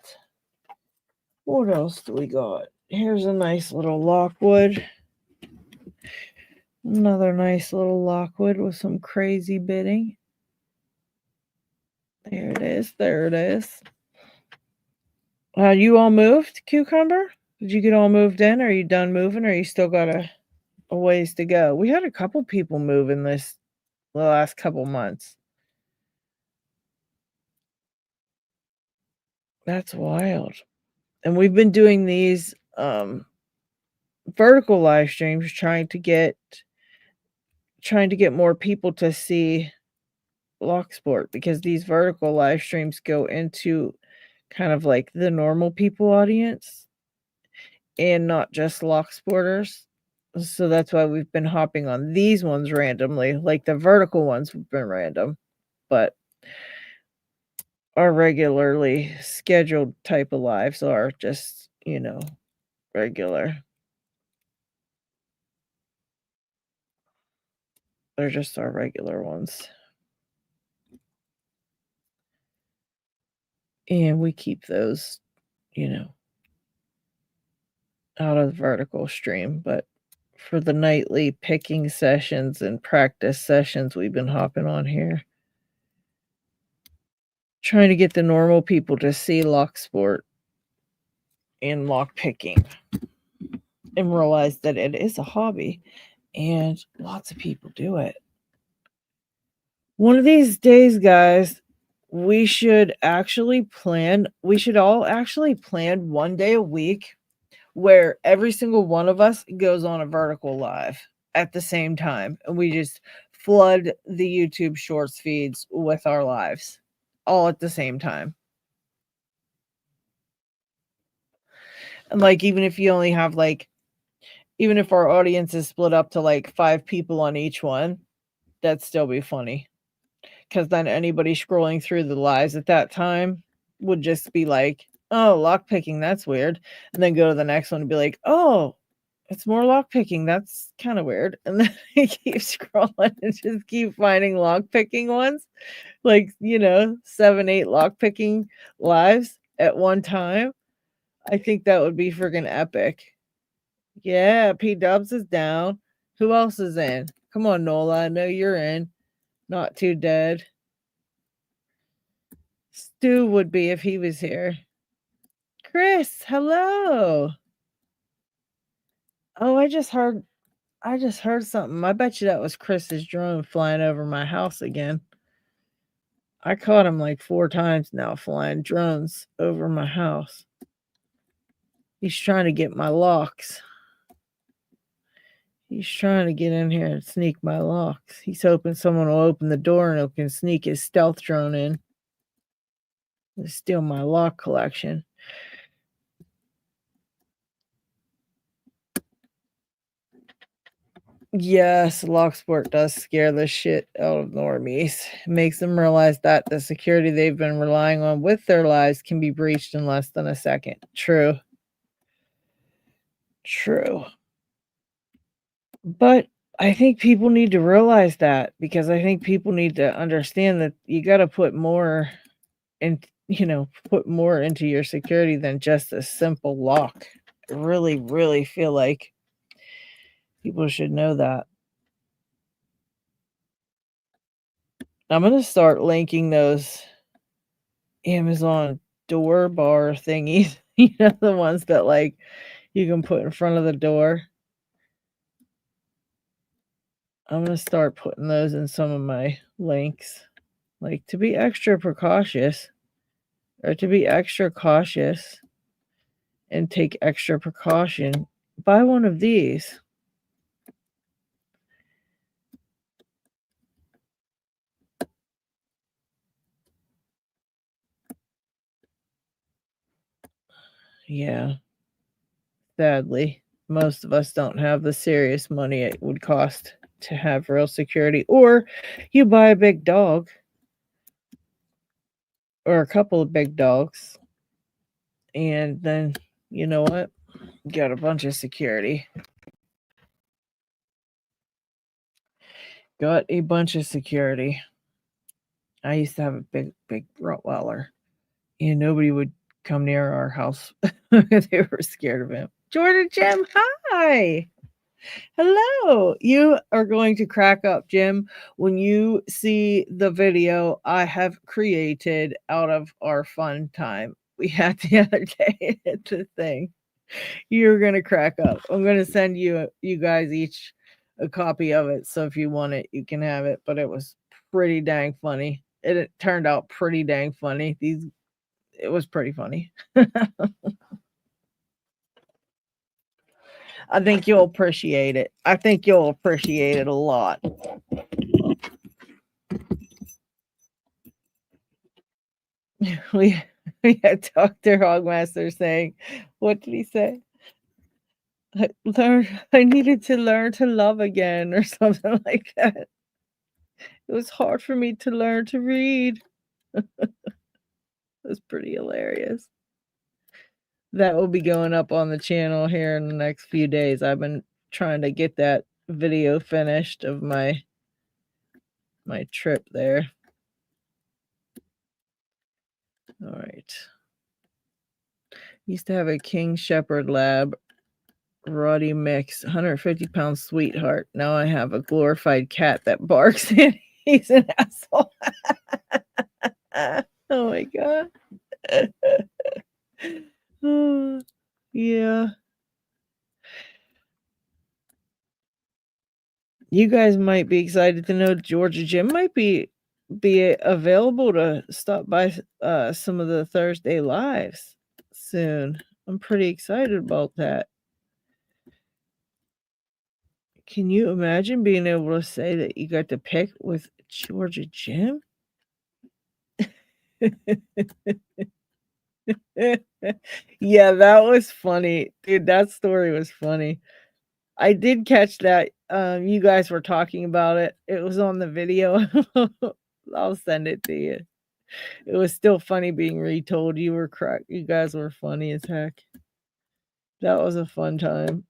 What else do we got? Here's a nice little lockwood. Another nice little lockwood with some crazy bitting. There it is. There it is. You all moved, Cucumber? Did you get all moved in? Are you done moving, or you still got a ways to go? We had a couple people move in the last couple months. That's wild. And we've been doing these vertical live streams trying to get more people to see Locksport, because these vertical live streams go into kind of like the normal people audience and not just Locksporters. So that's why we've been hopping on these ones randomly. Like the vertical ones have been random, but our regularly scheduled type of lives are just, regular. They're just our regular ones. And we keep those, out of the vertical stream. But for the nightly picking sessions and practice sessions, we've been hopping on here, trying to get the normal people to see Locksport and lockpicking and realize that it is a hobby and lots of people do it. One of these days, guys, we should all actually plan one day a week where every single one of us goes on a vertical live at the same time, and we just flood the YouTube Shorts feeds with our lives all at the same time. And even if you only have even if our audience is split up to 5 people on each one, that'd still be funny. Because then anybody scrolling through the lives at that time would just be like, oh, lockpicking, that's weird. And then go to the next one and be like, oh, it's more lockpicking. That's kind of weird. And then I keep scrolling and just keep finding lockpicking ones. 7, 8 lockpicking lives at one time. I think that would be freaking epic. Yeah, P Dubs is down. Who else is in? Come on, Nola. I know you're in. Not too dead. Stu would be if he was here. Chris, hello. Oh, I just heard something. I bet you that was Chris's drone flying over my house again. I caught him 4 times now flying drones over my house. He's trying to get my locks. He's trying to get in here and sneak my locks. He's hoping someone will open the door and he can sneak his stealth drone in and steal my lock collection. Yes, Locksport does scare the shit out of normies. It makes them realize that the security they've been relying on with their lives can be breached in less than a second. True. But I think people need to realize that, because I think people need to understand that you got to put more into your security than just a simple lock. I really, really feel like people should know that. I'm going to start linking those Amazon door bar thingies, the ones that you can put in front of the door. I'm going to start putting those in some of my links, to be extra cautious and take extra precaution, buy one of these. Yeah. Sadly, most of us don't have the serious money it would cost to have real security. Or you buy a big dog or a couple of big dogs, and then you know what? You got a bunch of security. Got a bunch of security. I used to have a big Rottweiler, and nobody would come near our house. They were scared of him. Jordan Jim, hi. Hello. You are going to crack up, Jim, when you see the video I have created out of our fun time we had the other day at the thing. You're going to crack up. I'm going to send you guys each a copy of it. So if you want it, you can have it. But it was pretty dang funny. It turned out pretty dang funny. It was pretty funny. I think you'll appreciate it. I think you'll appreciate it a lot. We had Dr. Hogmaster saying, what did he say? I needed to learn to love again, or something like that. It was hard for me to learn to read. It was pretty hilarious. That will be going up on the channel here in the next few days. I've been trying to get that video finished of my trip there. All right. Used to have a King Shepherd Lab, Roddy mix, 150-pound sweetheart. Now I have a glorified cat that barks and he's an asshole. Oh my God. Oh, yeah. You guys might be excited to know Georgia Jim might be available to stop by some of the Thursday lives soon. I'm pretty excited about that. Can you imagine being able to say that you got to pick with Georgia Jim? Yeah, that was funny. Dude, that story was funny. I did catch that. You guys were talking about it. It was on the video. I'll send it to you. It was still funny being retold. You guys were funny as heck. That was a fun time.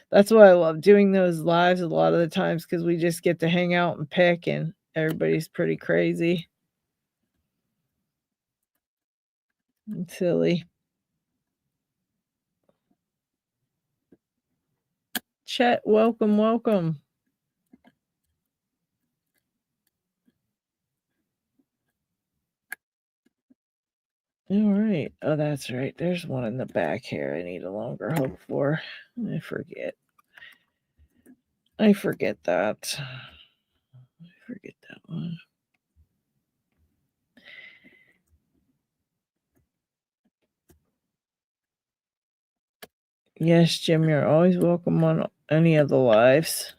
That's why I love doing those lives a lot of the times, because we just get to hang out and pick, and everybody's pretty crazy and silly. Chet, welcome. All right. Oh, that's right. There's one in the back here I need a longer hook for. I forget that. I forget that one. Yes, Jim, you're always welcome on any of the lives.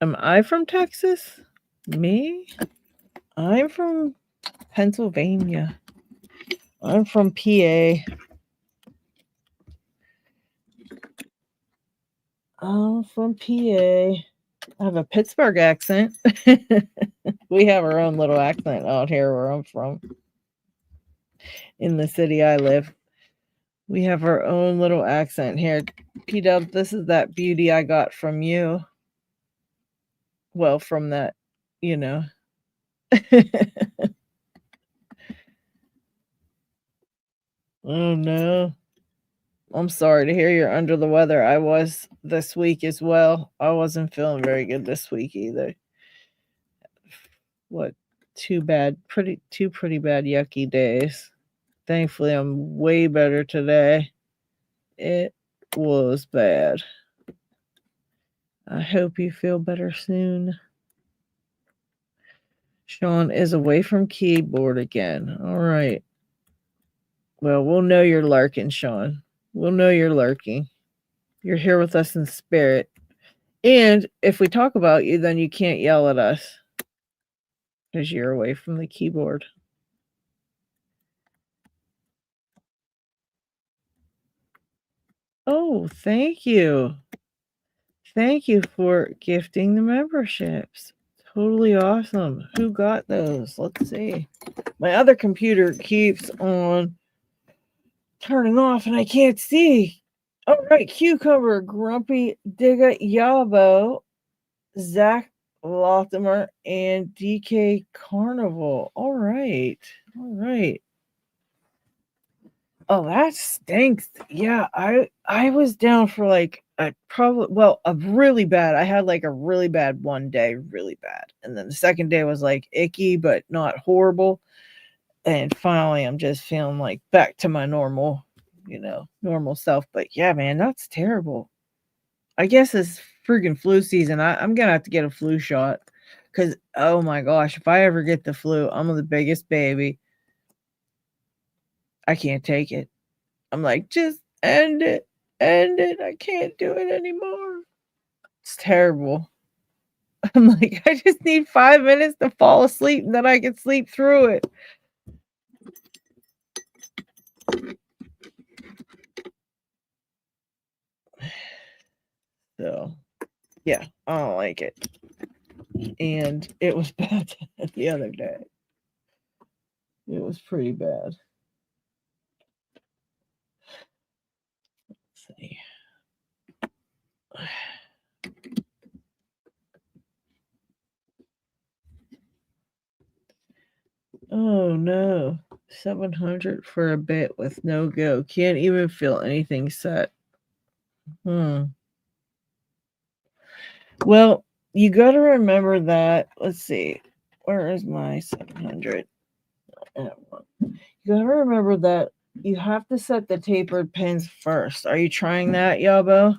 Am I from Texas? Me? I'm from Pennsylvania. I'm from PA. I'm from PA. I have a Pittsburgh accent. We have our own little accent out here where I'm from. In the city I live, we have our own little accent here. P-Dub, this is that beauty I got from you. Well, from that, you know. Oh, no. I'm sorry to hear you're under the weather. I was this week as well. I wasn't feeling very good this week either. What? Two pretty bad yucky days. Thankfully, I'm way better today. It was bad. I hope you feel better soon. Sean is away from keyboard again. All right. Well, we'll know you're lurking, Sean. We'll know you're lurking. You're here with us in spirit. And if we talk about you, then you can't yell at us because you're away from the keyboard. Oh, thank you. Thank you for gifting the memberships. Totally awesome. Who got those? Let's see. My other computer keeps on turning off and I can't see. All right. Cucumber, Grumpy, Digga, Yabo, Zach Latimer, and DK Carnival. All right. All right. Oh, that stinks. Yeah, I was down for like a really bad. I had like a really bad one day, really bad. And then the second day was like icky, but not horrible. And finally I'm just feeling like back to my normal, normal self. But yeah, man, that's terrible. I guess it's freaking flu season. I'm gonna have to get a flu shot. Cause oh my gosh, if I ever get the flu, I'm the biggest baby. I can't take it. I'm like, just end it. End it. I can't do it anymore. It's terrible. I'm like, I just need 5 minutes to fall asleep and then I can sleep through it. So, yeah, I don't like it. And it was bad the other day. It was pretty bad. Let's see. Oh no. 700 for a bit with no go. Can't even feel anything set. Well, you got to remember that. Let's see. Where is my 700? You got to remember that you have to set the tapered pins first. Are you trying that, Yabo?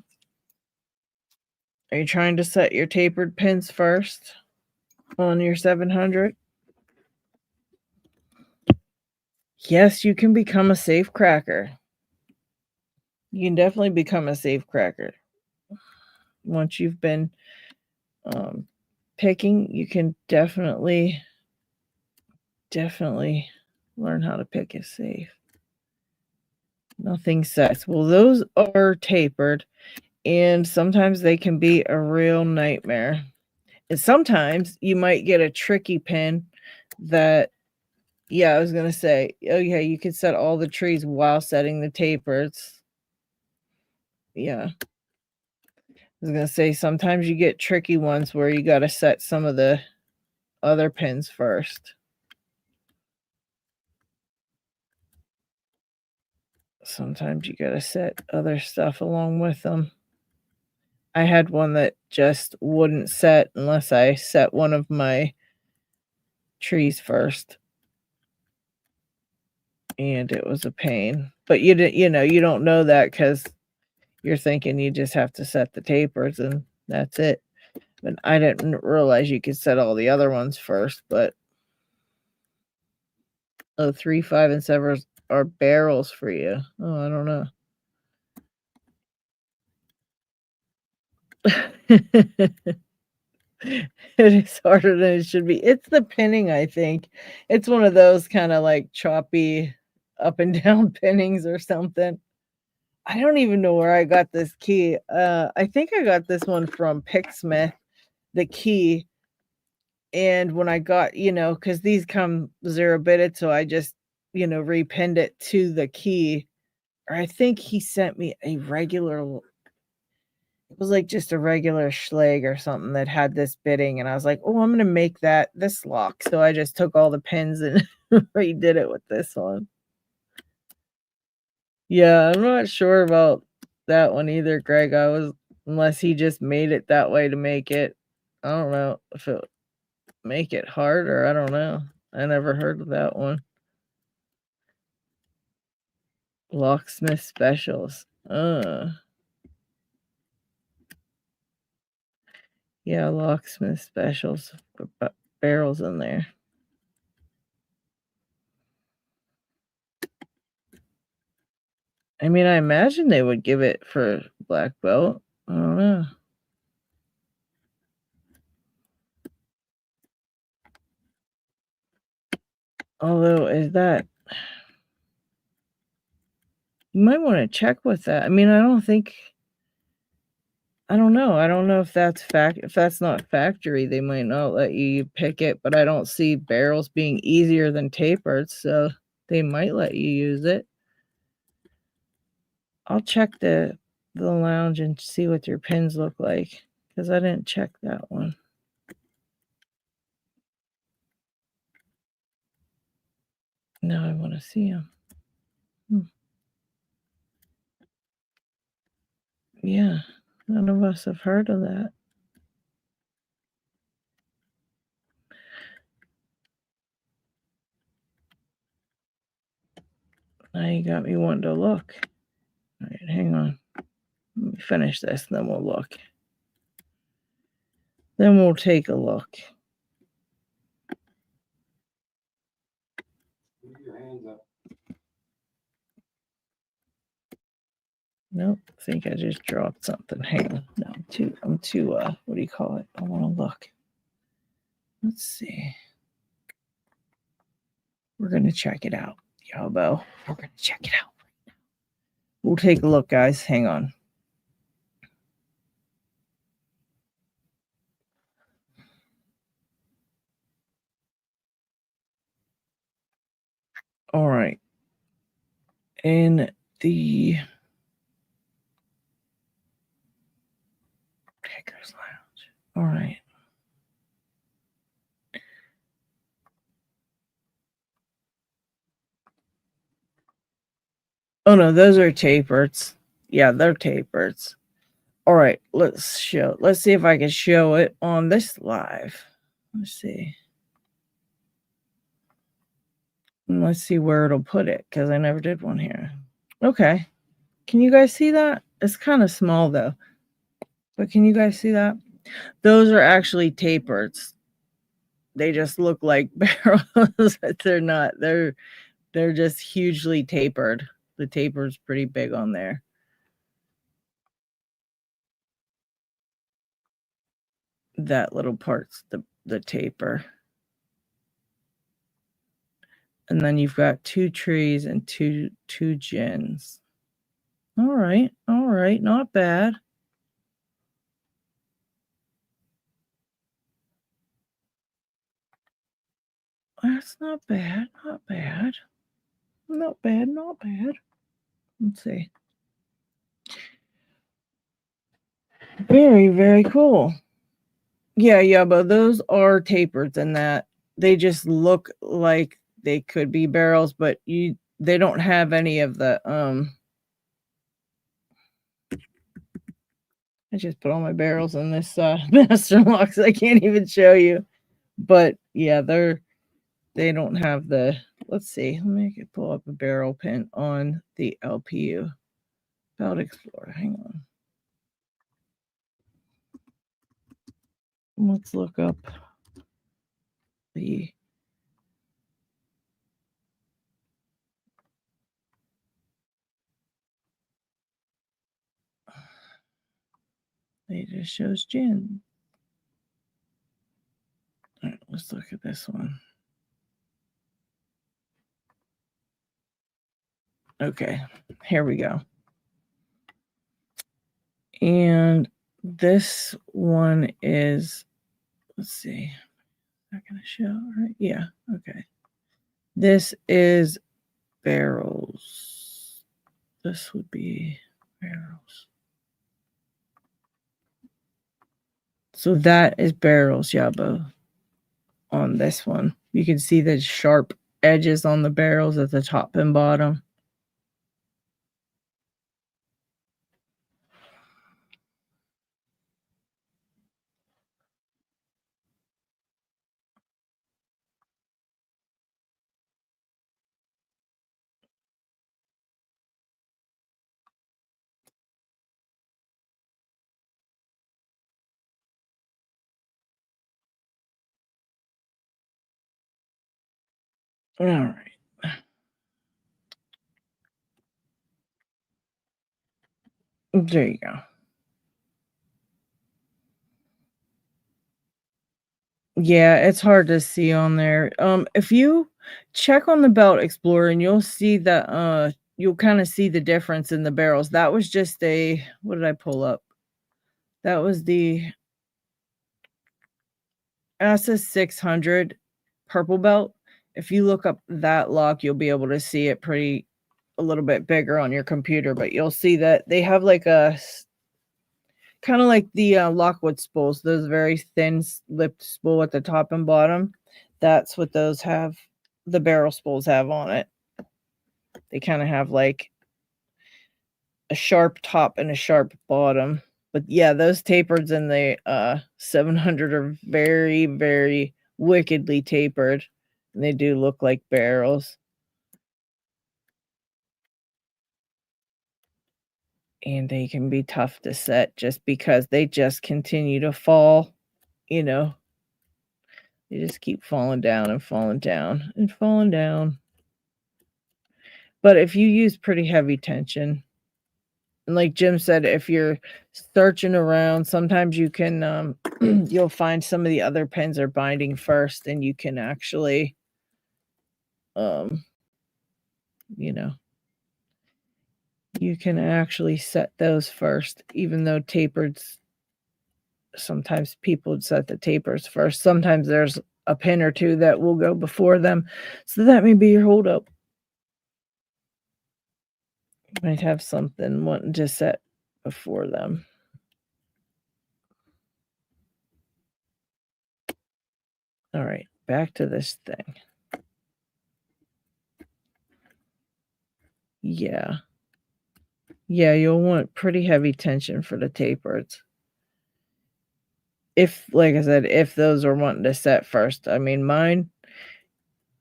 Are you trying to set your tapered pins first on your 700? Yes, you can become a safe cracker. You can definitely become a safe cracker. Once you've been picking, you can definitely learn how to pick a safe. Nothing sets. Well, those are tapered, and sometimes they can be a real nightmare. And sometimes you might get a tricky pin that, yeah, I was going to say, oh, yeah, you could set all the trees while setting the tapers. Yeah. I was going to say, sometimes you get tricky ones where you got to set some of the other pins first. Sometimes you got to set other stuff along with them. I had one that just wouldn't set unless I set one of my trees first. And it was a pain. But you don't know that because you're thinking you just have to set the tapers and that's it. But I didn't realize you could set all the other ones first. But 3, 5, and 7 are barrels for you. Oh, I don't know. It is harder than it should be. It's the pinning, I think. It's one of those kind of like choppy up and down pinnings or something. I don't even know where I got this key. I think I got this one from Picksmith, the key. And when I got, because these come 0-bitted, so I just, repinned it to the key. Or I think he sent me a regular, it was like just a regular Schlag or something that had this bitting. And I was like, oh, I'm going to make this lock. So I just took all the pins and redid it with this one. Yeah, I'm not sure about that one either, Greg. Unless he just made it that way to make it. I don't know if it make it harder. I don't know. I never heard of that one. Locksmith specials. Yeah, locksmith specials, barrels in there. I mean, I imagine they would give it for black belt. I don't know. Although, is that... You might want to check with that. I mean, I don't think... I don't know. I don't know if that's if that's not factory, they might not let you pick it, but I don't see barrels being easier than tapered, so they might let you use it. I'll check the lounge and see what your pins look like, because I didn't check that one. Now I want to see them. Yeah, none of us have heard of that. Now you got me wanting to look. All right, hang on. Let me finish this, and then we'll look. Then we'll take a look. Leave your hands up. Nope, I think I just dropped something. Hang on. No, I'm too, what do you call it? I want to look. Let's see. We're going to check it out. Yabo. We're going to check it out. We'll take a look, guys. Hang on. All right. In the Pickers Lounge. All right. Oh no, those are tapereds. Yeah, they're tapereds. All right, let's see if I can show it on this live. Let's see. And let's see where it'll put it, because I never did one here. Okay. Can you guys see that? It's kind of small though. But can you guys see that? Those are actually tapereds. They just look like barrels, but they're not. They're just hugely tapered. The taper's pretty big on there. That little part's the taper. And then you've got 2 trees and two gins. All right, not bad. That's not bad, not bad. Not bad, not bad. Let's see. Very, very cool. Yeah, but those are tapered and that. They just look like they could be barrels, but they don't have any of the I just put all my barrels in this master locks. I can't even show you. But yeah, they don't have the... Let's see. Let me pull up a barrel pin on the LPU. Belt Explorer. Hang on. Let's look up the... It just shows gin. All right, let's look at this one. Okay, here we go. And this one is, let's see, not gonna show, right? Yeah, okay. This is barrels. This would be barrels. So that is barrels, Yabo. On this one, you can see the sharp edges on the barrels at the top and bottom. All right. There you go. Yeah, it's hard to see on there. If you check on the Belt Explorer and you'll see that you'll kind of see the difference in the barrels. That was just a, what did I pull up? That was the SS 600 purple belt. If you look up that lock, you'll be able to see it a little bit bigger on your computer, but you'll see that they have like a kind of like the Lockwood spools, those very thin lipped spool at the top and bottom. That's what those have, the barrel spools have on it. They kind of have like a sharp top and a sharp bottom. But yeah, those tapereds in the 700 are very, very wickedly tapered. And they do look like barrels. And they can be tough to set just because they just continue to fall, you know. They just keep falling down and falling down and falling down. But if you use pretty heavy tension, and like Jim said, if you're searching around, sometimes you can, you'll find some of the other pins are binding first, and you can actually, you know, you can actually set those first, even though tapereds, sometimes people would set the tapers first. Sometimes there's a pin or two that will go before them. So that may be your holdup. You might have something wanting to set before them. All right, back to this thing. Yeah. Yeah, you'll want pretty heavy tension for the tapereds. If, like I said, if those are wanting to set first. I mean, mine,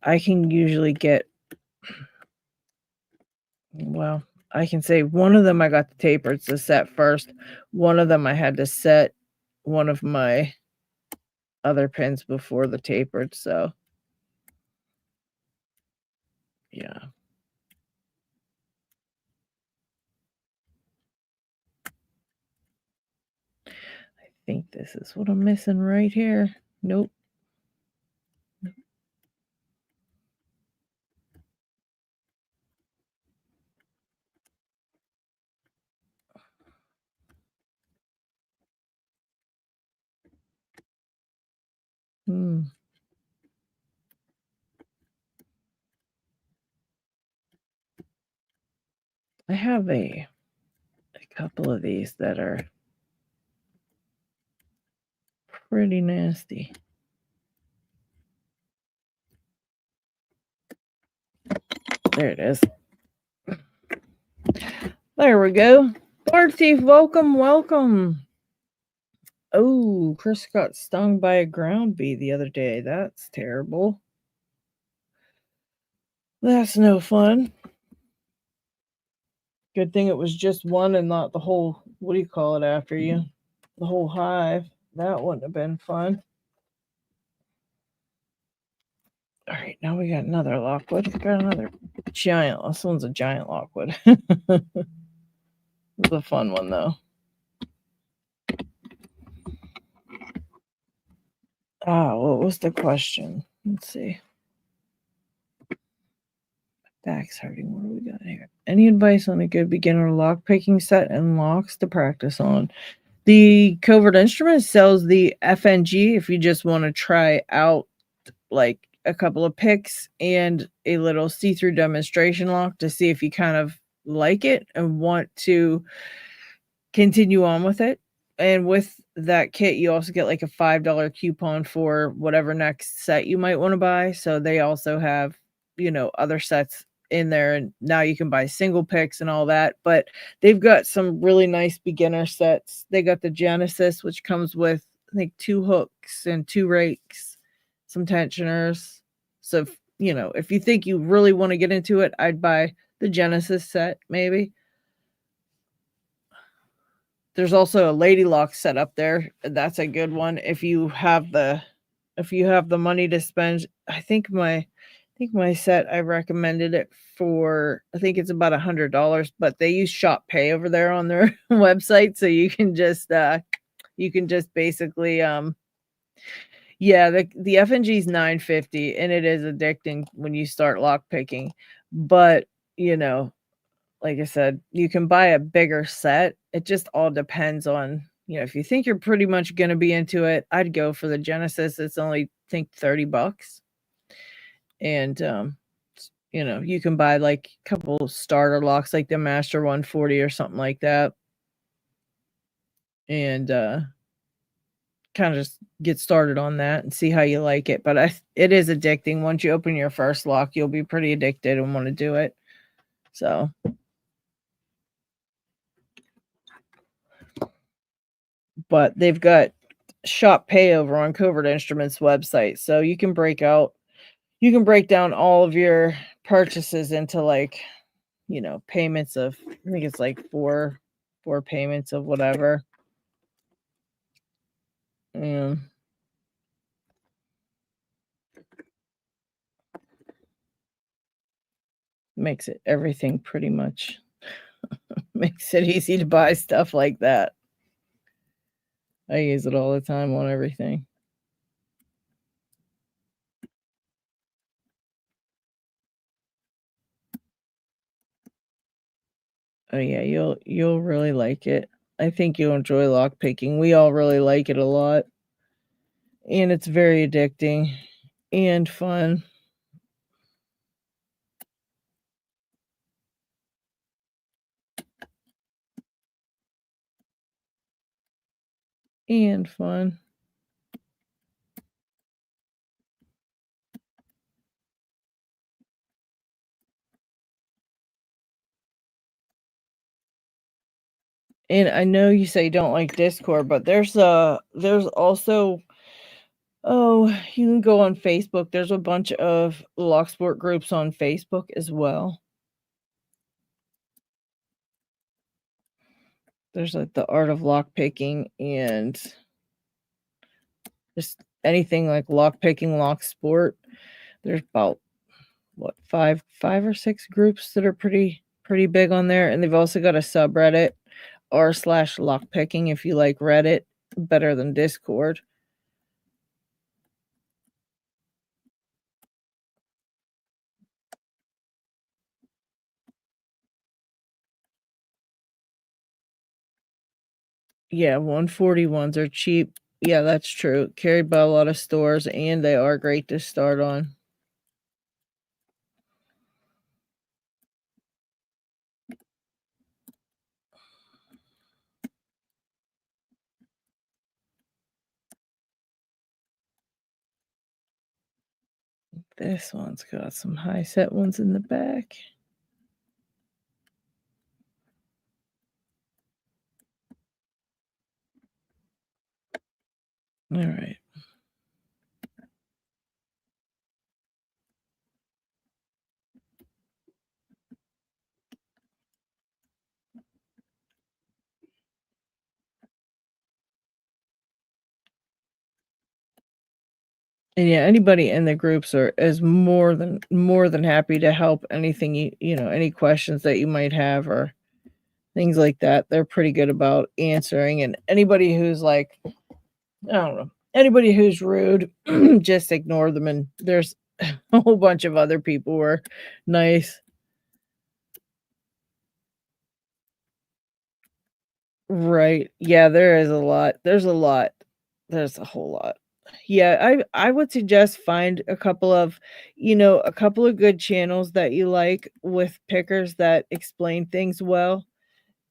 I can usually get, well, I can say one of them I got the tapereds to set first. One of them I had to set one of my other pins before the tapered, so yeah. I think this is what I'm missing right here. Nope. I have a couple of these that are pretty nasty. There it is. There we go. Bark Thief, welcome, welcome. Oh, Chris got stung by a ground bee the other day. That's terrible. That's no fun. Good thing it was just one and not the whole, what do you call it after you? The whole hive. That wouldn't have been fun. All right, now we got another Lockwood. We got another giant. This one's a giant Lockwood. It's a fun one, though. What was the question? Let's see. Back's hurting. What do we got here? Any advice on a good beginner lockpicking set and locks to practice on? The Covert Instrument sells the FNG if you just want to try out like a couple of picks and a little see-through demonstration lock to see if you kind of like it and want to continue on with it. And with that kit, you also get like a $5 coupon for whatever next set you might want to buy. So they also have, other sets in there, and now you can buy single picks and all that. But they've got some really nice beginner sets. They got the Genesis, which comes with, I think, 2 hooks and 2 rakes, some tensioners. So, if you think you really want to get into it, I'd buy the Genesis set, maybe. There's also a Lady Lock set up there. That's a good one if you have the money to spend. I think think my set, I recommended it for, I think it's about $100, but they use Shop Pay over there on their website. So you can just basically, yeah, the FNG is $9.50 and it is addicting when you start lock picking. But, you know, like I said, you can buy a bigger set. It just all depends on, you know, if you think you're pretty much going to be into it, I'd go for the Genesis. It's only, I think, $30. And, you know, you can buy like a couple starter locks, like the Master 140 or something like that. And, kind of just get started on that and see how you like it. But it is addicting. Once you open your first lock, you'll be pretty addicted and want to do it. So, but they've got Shop Pay over on Covert Instruments website. So you can break down all of your purchases into, like, you know, payments of, I think it's like four payments of whatever. Makes it everything pretty much makes it easy to buy stuff like that. I use it all the time on everything. Oh yeah, you'll really like it. I think you'll enjoy lockpicking. We all really like it a lot. And it's very addicting and fun. And fun. And I know you say you don't like Discord, but there's also, oh, you can go on Facebook. There's a bunch of Locksport groups on Facebook as well. There's like the Art of Lockpicking and just anything like lockpicking, Locksport. There's about what, five or six groups that are pretty big on there, and they've also got a subreddit r/lockpicking if you like Reddit better than Discord. Yeah, 141s are cheap. Yeah, that's true. Carried by a lot of stores, and they are great to start on. This one's got some high set ones in the back. All right. And yeah, anybody in the groups is more than happy to help. Anything you know, any questions that you might have or things like that, they're pretty good about answering. And anybody who's like, I don't know, anybody who's rude, just ignore them. And there's a whole bunch of other people who are nice. Right. Yeah, there is a lot. There's a lot. There's a whole lot. Yeah, I would suggest find a couple of, you know, a couple of good channels that you like with pickers that explain things well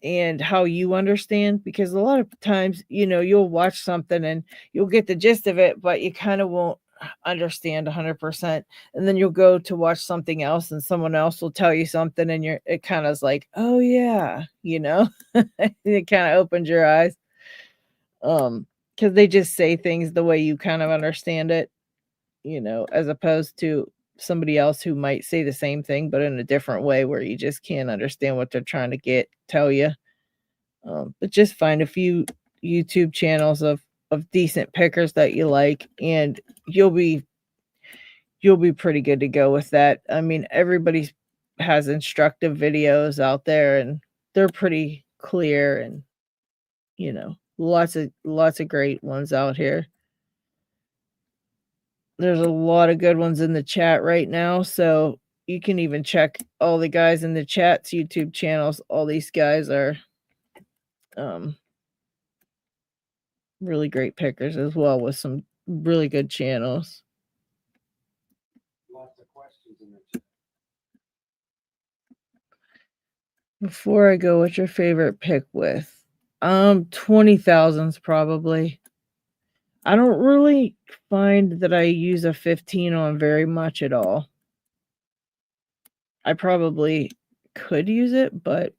and how you understand, because a lot of times, you know, you'll watch something and you'll get the gist of it, but you kind of won't understand 100%. And then you'll go to watch something else and someone else will tell you something and it kind of is like, oh yeah, you know, it kind of opens your eyes. Because they just say things the way you kind of understand it, you know, as opposed to somebody else who might say the same thing, but in a different way where you just can't understand what they're trying to tell you. But just find a few YouTube channels of decent pickers that you like, and you'll be you'll be pretty good to go with that. I mean, everybody has instructive videos out there, and they're pretty clear, and you know, lots of great ones out here. There's a lot of good ones in the chat right now, so you can even check all the guys in the chat's YouTube channels. All these guys are really great pickers as well, with some really good channels. Lots of questions in the chat. Before I go, what's your favorite pick with? 20,000s probably. I don't really find that I use a 15 on very much at all. I probably could use it, but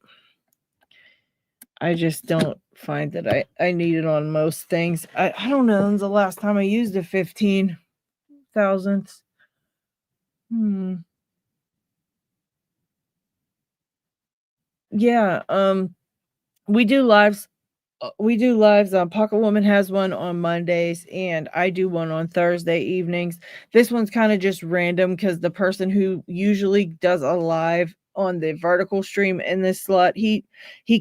I just don't find that I need it on most things. I don't know. When's the last time I used a 15,000s? Yeah, we do lives. Pocket Woman has one on Mondays, and I do one on Thursday evenings. This one's kind of just random because the person who usually does a live on the vertical stream in this slot, he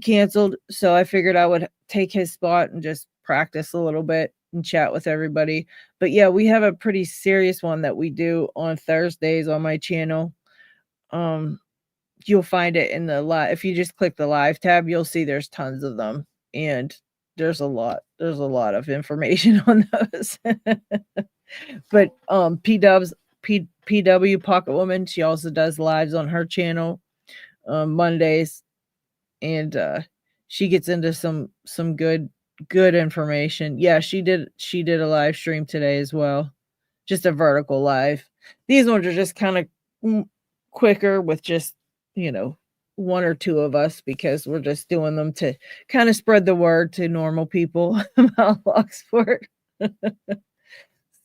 canceled, so I figured I would take his spot and just practice a little bit and chat with everybody. But yeah, we have a pretty serious one that we do on Thursdays on my channel. You'll find it in the live. If you just click the live tab, you'll see there's tons of them, and there's a lot of information on those. But PW Pocket Woman, she also does lives on her channel Mondays, and she gets into some good information. Yeah, she did a live stream today as well, just a vertical live. These ones are just kind of quicker with just, you know, one or two of us, because we're just doing them to kind of spread the word to normal people about Locksport.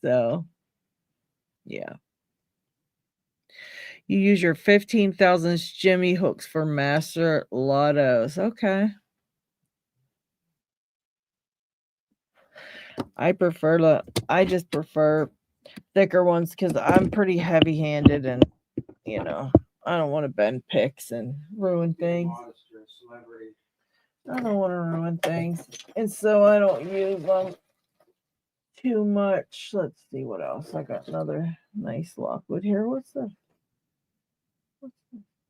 So yeah, you use your 15,000 Jimmy hooks for master lottos. Okay. I just prefer thicker ones because I'm pretty heavy handed, and you know, I don't want to bend picks and ruin things. I don't want to ruin things, and so I don't use them too much. Let's see what else. I got another nice lockwood here. What's the?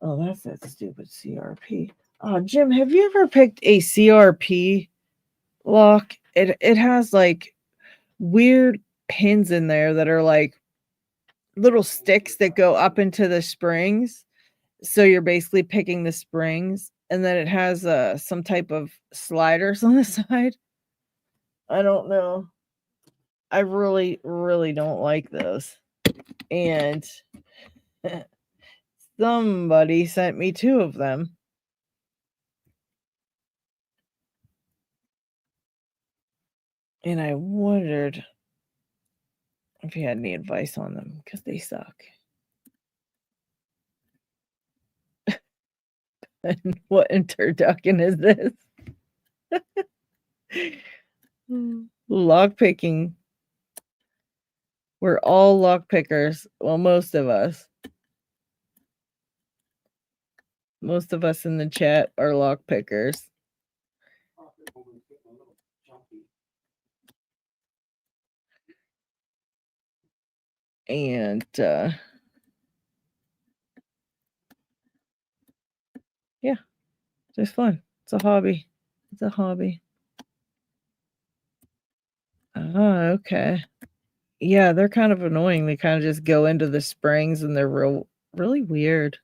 Oh, that's that stupid CRP. Oh, Jim, have you ever picked a CRP lock? It has like weird pins in there that are like little sticks that go up into the springs. So you're basically picking the springs, and then it has some type of sliders on the side. I don't know. I really, really don't like those. And somebody sent me 2 of them. And I wondered if you had any advice on them, because they suck. And what turducken is this? Lockpicking. We're all lock pickers. Well, most of us. Most of us in the chat are lock pickers. And yeah, just fun. It's a hobby. It's a hobby. Oh, okay. Yeah, they're kind of annoying. They kind of just go into the springs, and they're really weird.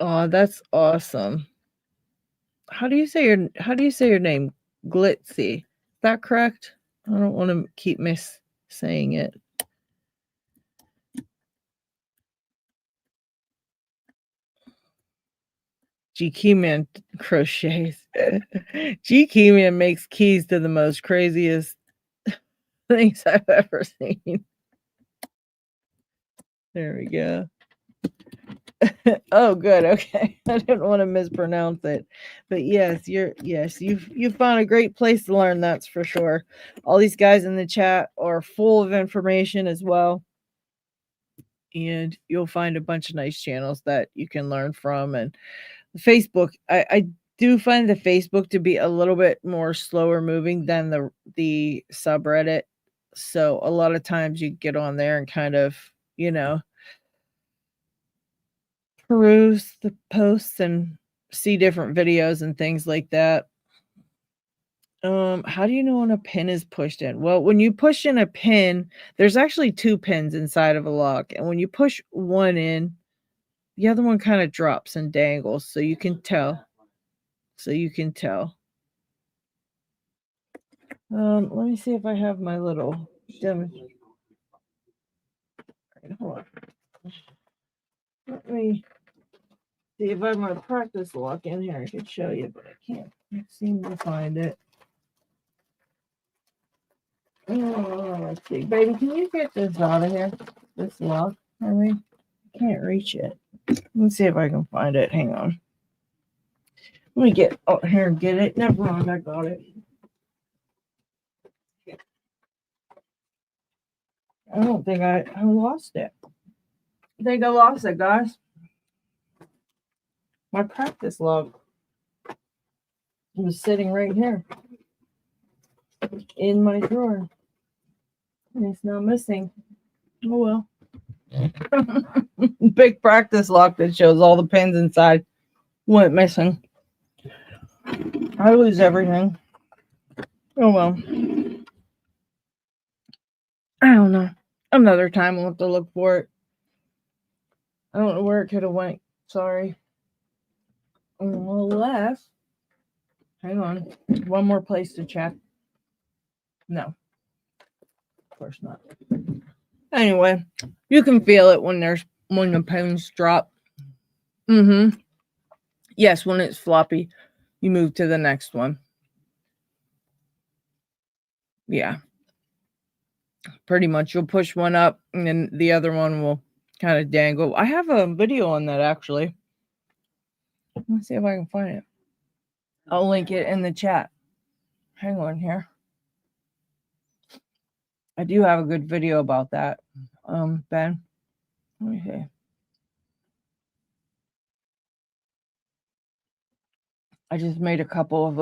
Oh, that's awesome. How do you say your name? Glitzy. Is that correct? I don't want to keep saying it. G Keyman crochets. G Keyman makes keys to the most craziest things I've ever seen. There we go. Oh, good. Okay. I didn't want to mispronounce it. But yes, you've found a great place to learn, that's for sure. All these guys in the chat are full of information as well. And you'll find a bunch of nice channels that you can learn from. And Facebook, I do find the Facebook to be a little bit more slower moving than the subreddit. So a lot of times you get on there and kind of, peruse the posts and see different videos and things like that. How do you know when a pin is pushed in? Well, when you push in a pin, there's actually 2 pins inside of a lock. And when you push one in, the other one kind of drops and dangles. So you can tell. Let me see if I have my little demo. Right, hold on. Let me see if I have my practice lock in here. I could show you, but I can't seem to find it. Oh, let's see. Baby, can you get this out of here? This lock? I can't reach it. Let me see if I can find it. Hang on. Let me get here and get it. Never mind, I got it. I don't think I lost it. I think I lost it, guys. My practice log was sitting right here in my drawer. And it's now missing. Oh well. Big practice lock that shows all the pins inside went missing. I lose everything. Oh well. I don't know. Another time we'll have to look for it. I don't know where it could have went. Sorry. Unless, hang on. One more place to check. No. Of course not. Anyway, you can feel it when the pins drop. Yes, when it's floppy, you move to the next one. Yeah. Pretty much you'll push one up and then the other one will kind of dangle. I have a video on that actually. Let's see if I can find it. I'll link it in the chat. Hang on here. I do have a good video about that. Ben. Let me see. I just made a couple of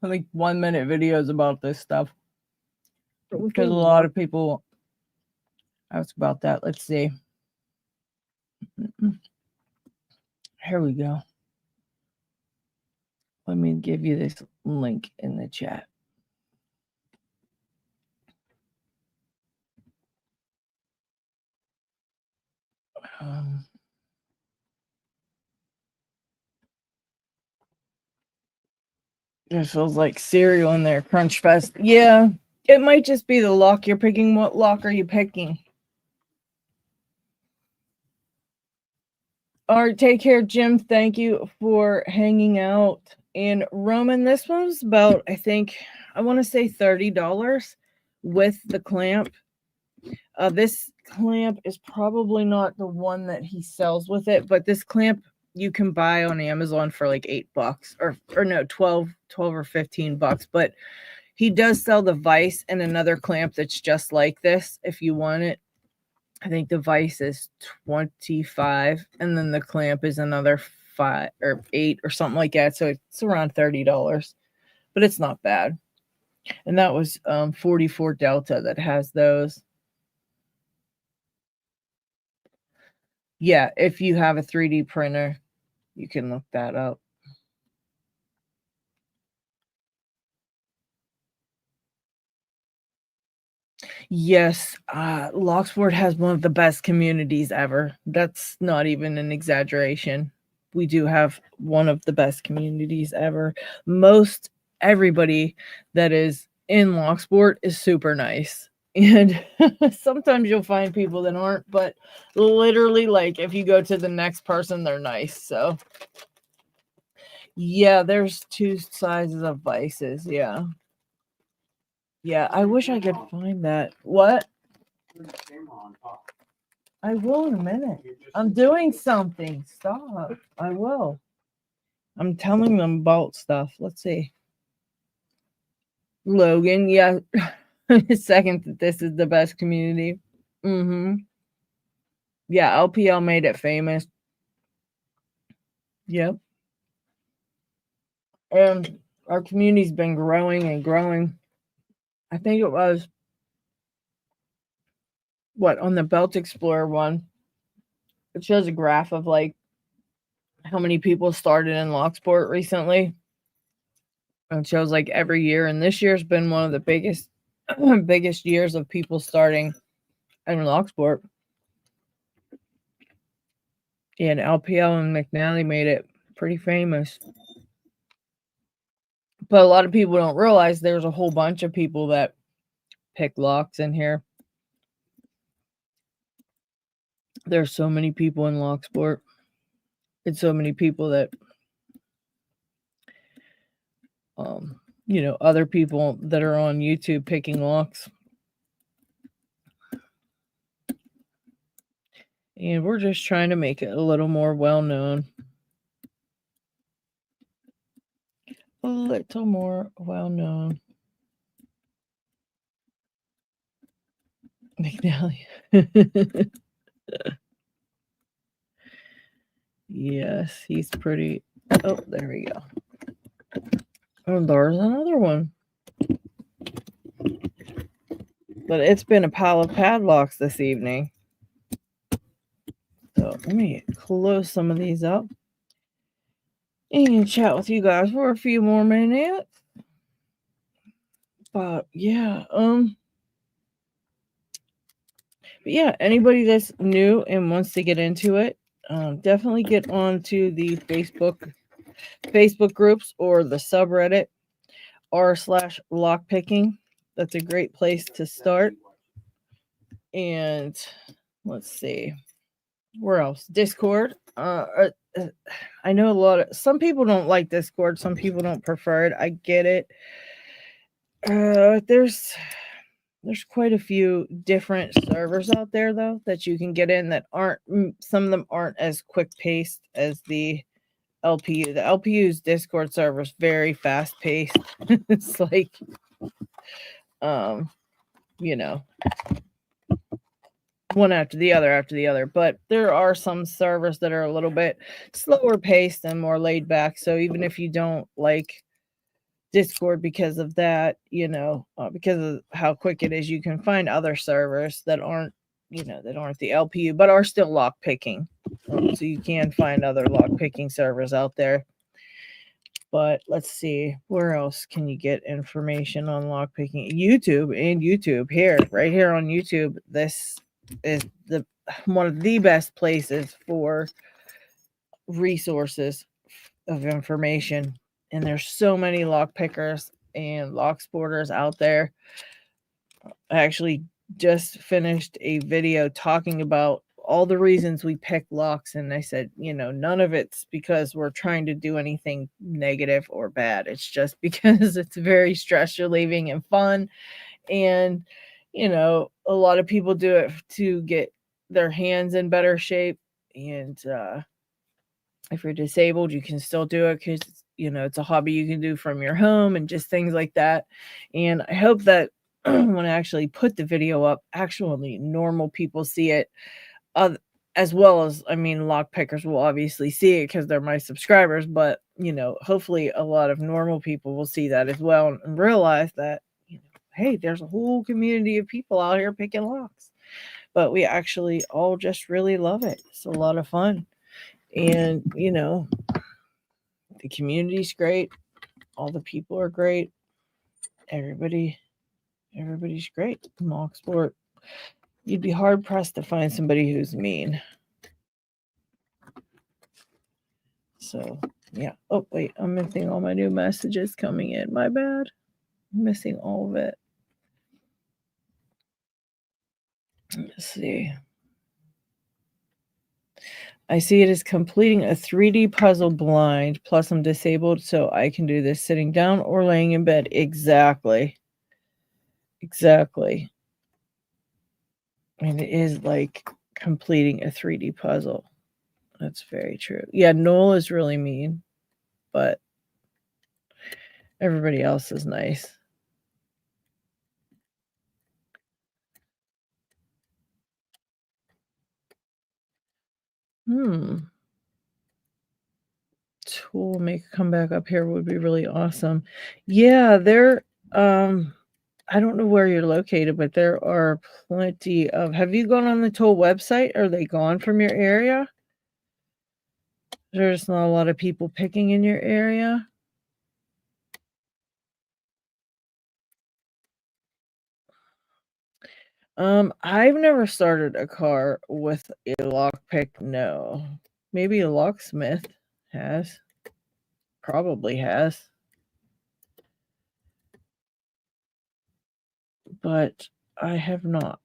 like 1-minute videos about this stuff. Because a lot of people ask about that. Let's see. Here we go. Let me give you this link in the chat. It feels like cereal in there, Crunch Fest. Yeah, it might just be the lock you're picking. What lock are you picking? All right, take care, Jim. Thank you for hanging out. And Roman, this one's about, I want to say $30 with the clamp. This clamp is probably not the one that he sells with it, but this clamp you can buy on Amazon for like $8 or no, 12 or $15. But he does sell the vise and another clamp that's just like this if you want it. I think the vise is $25 and then the clamp is another $5 or $8 or something like that. So it's around $30, but it's not bad. And that was 44 Delta that has those. Yeah, if you have a 3D printer, you can look that up. Yes, Locksport has one of the best communities ever. That's not even an exaggeration. We do have one of the best communities ever. Most everybody that is in Locksport is super nice. And sometimes you'll find people that aren't, but literally, like, if you go to the next person, they're nice. So, yeah, there's 2 sizes of vices. Yeah. Yeah, I wish I could find that. What? I will in a minute. You just- I'm doing something. Stop. I will. I'm telling them about stuff. Let's see. Logan, yeah. Second, that this is the best community. Yeah, LPL made it famous. Yep. And our community's been growing and growing. I think it was on the Belt Explorer one. It shows a graph of like how many people started in Locksport recently. And it shows like every year, and this year's been one of the biggest biggest years of people starting in Locksport. And LPL and McNally made it pretty famous. But a lot of people don't realize there's a whole bunch of people that pick locks in here. There's so many people in Locksport. It's so many people that, other people that are on YouTube picking locks. And we're just trying to make it a little more well-known. A little more well-known. McNally. Yes, he's pretty. Oh, there we go. Oh, there's another one. But it's been a pile of padlocks this evening. So let me close some of these up and chat with you guys for a few more minutes. But yeah, anybody that's new and wants to get into it, definitely get onto the Facebook groups or the subreddit r/lockpicking. That's a great place to start. And let's see, where else? Discord. I know some people don't like Discord, some people don't prefer it. I get it. There's quite a few different servers out there though that you can get in that aren't, some of them aren't as quick paced as the LPU. The LPU's Discord server is very fast paced. It's like, one after the other. But there are some servers that are a little bit slower paced and more laid back. So even if you don't like Discord because of that, because of how quick it is, you can find other servers that aren't, that aren't the LPU, but are still lock picking. So you can find other lock picking servers out there. But let's see, where else can you get information on lock picking? YouTube right here on YouTube. This is one of the best places for resources of information. And there's so many lock pickers and lock sporters out there. I actually just finished a video talking about all the reasons we pick locks, and I said, none of it's because we're trying to do anything negative or bad. It's just because it's very stress relieving and fun. And a lot of people do it to get their hands in better shape. And if you're disabled, you can still do it because it's a hobby you can do from your home and just things like that. And I hope that when I actually put the video up, actually normal people see it, as well as, lock pickers will obviously see it because they're my subscribers, but hopefully a lot of normal people will see that as well and realize that, hey, there's a whole community of people out here picking locks. But we actually all just really love it. It's a lot of fun. And, the community's great. All the people are great. Everybody's great. Locksport. You'd be hard pressed to find somebody who's mean. So, yeah. Oh, wait. I'm missing all my new messages coming in. My bad. I'm missing all of it. Let's see. I see it as completing a 3D puzzle blind. Plus, I'm disabled, so I can do this sitting down or laying in bed. Exactly. And it is like completing a 3D puzzle. That's very true. Yeah, Noel is really mean, but everybody else is nice. Tool make a comeback up here would be really awesome. Yeah, they're I don't know where you're located, but there are plenty of. Have you gone on the Tool website? Are they gone from your area? There's not a lot of people picking in your area. I've never started a car with a lockpick. No, maybe a locksmith has. Probably has. But I have not.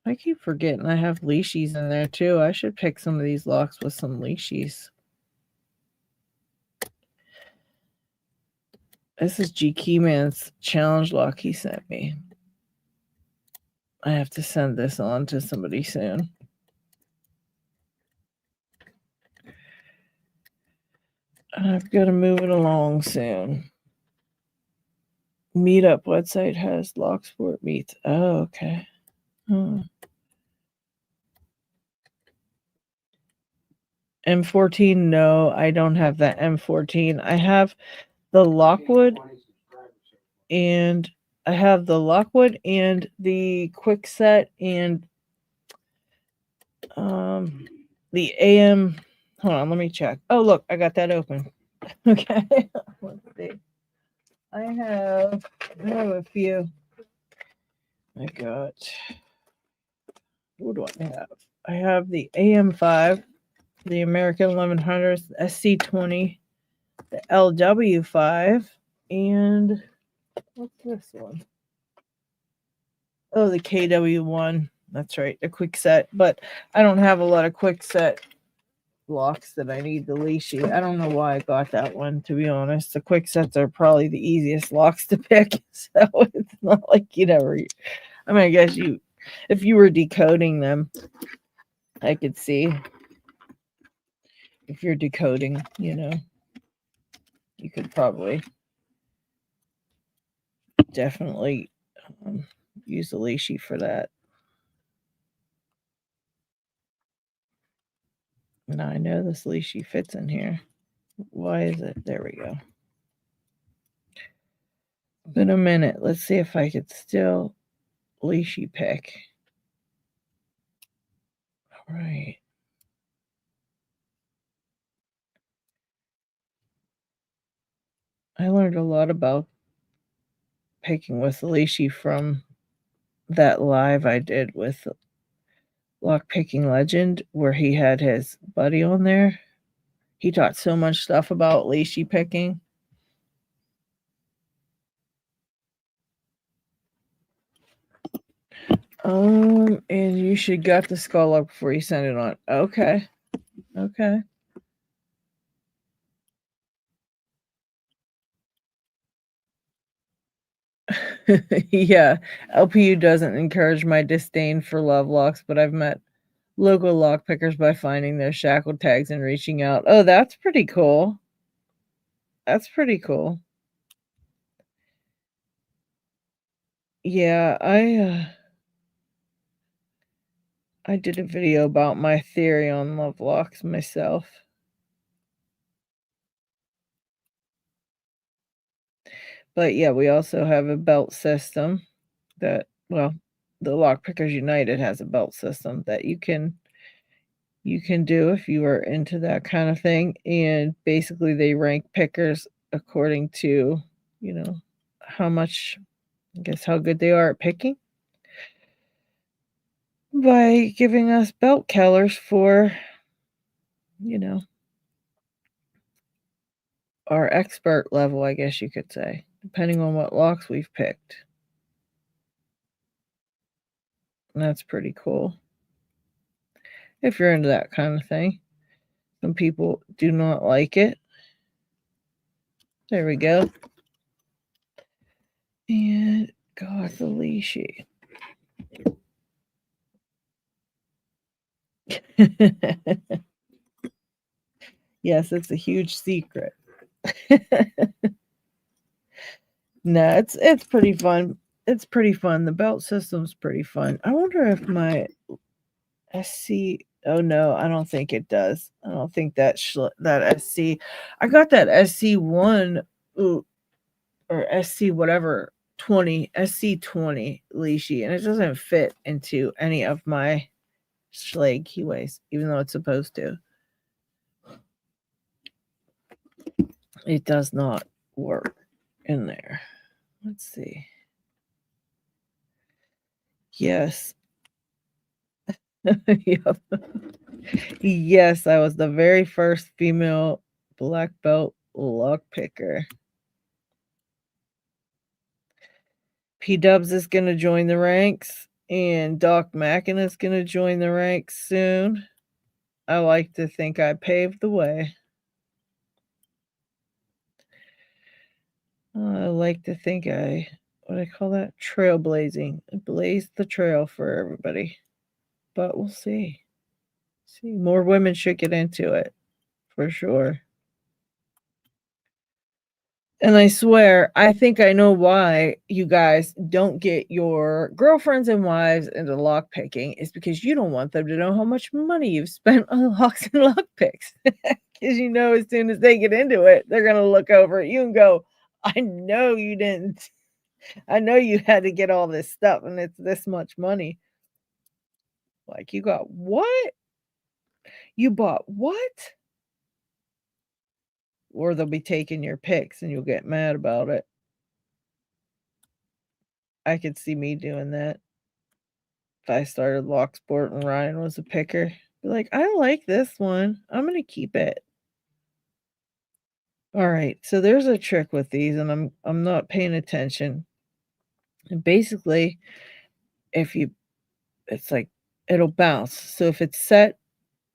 I keep forgetting I have leashies in there too. I should pick some of these locks with some leashies. This is G Keyman's challenge lock he sent me. I have to send this on to somebody soon. I've got to move it along soon. Meetup website has Locksport meets. Oh, okay. M14, no, I don't have that M14. I have the Lockwood and I have the Lockwood and the Quickset and the AM. Hold on, let me check. Oh, look, I got that open. Okay. Let's see. I have a few. I got, what do I have? I have the AM5, the American 1100s, the SC20, the LW5, and what's this one? Oh, the KW1. That's right, the Quickset. But I don't have a lot of Quickset locks that I need the leashy. I don't know why I got that one, to be honest. The Quicksets are probably the easiest locks to pick, so it's not like you'd ever. I mean, I guess if you were decoding them, I could see. If you're decoding, you could probably definitely use the leashy for that. Now I know this leashy fits in here. Why is it? There we go. Been a minute. Let's see if I could still leashy pick. All right. I learned a lot about picking with the leashy from that live I did with Lockpicking Legend, where he had his buddy on there. He taught so much stuff about leashy picking. And you should gut the skull up before you send it on. Okay. Okay. Yeah, LPU doesn't encourage my disdain for love locks, but I've met local lock pickers by finding their shackle tags and reaching out. Oh, that's pretty cool. That's pretty cool. Yeah, I did a video about my theory on love locks myself. But yeah, we also have a belt system that, well, the Lock Pickers United has a belt system that you can do if you are into that kind of thing. And basically they rank pickers according to, how much, I guess, how good they are at picking by giving us belt colors for, our expert level, I guess you could say, depending on what locks we've picked. And that's pretty cool. If you're into that kind of thing. Some people do not like it. There we go. And God, the leashy. Yes, it's a huge secret. No, it's pretty fun. It's pretty fun. The belt system's pretty fun. I wonder if my SC. Oh no, I don't think it does. I don't think that that SC. I got that SC1 or SC whatever 20 SC20 leashy, and it doesn't fit into any of my Schlag keyways, even though it's supposed to. It does not work in there. Let's see. Yes. Yep. Yes, I was the very first female black belt lock picker. P-Dubs is going to join the ranks, and Doc Mackin is going to join the ranks soon. I like to think I paved the way. I like to think what do I call that? Trailblazing. I blazed the trail for everybody. But we'll see. See, more women should get into it, for sure. And I swear, I think I know why you guys don't get your girlfriends and wives into lock picking. Is because you don't want them to know how much money you've spent on locks and lock picks. Because you know, as soon as they get into it, they're going to look over at you and go, I know you didn't. I know you had to get all this stuff and it's this much money. Like, you got what? You bought what? Or they'll be taking your picks and you'll get mad about it. I could see me doing that. If I started Locksport and Ryan was a picker, be like, I like this one. I'm going to keep it. All right. So there's a trick with these and I'm not paying attention. And basically, it's like, it'll bounce. So if it's set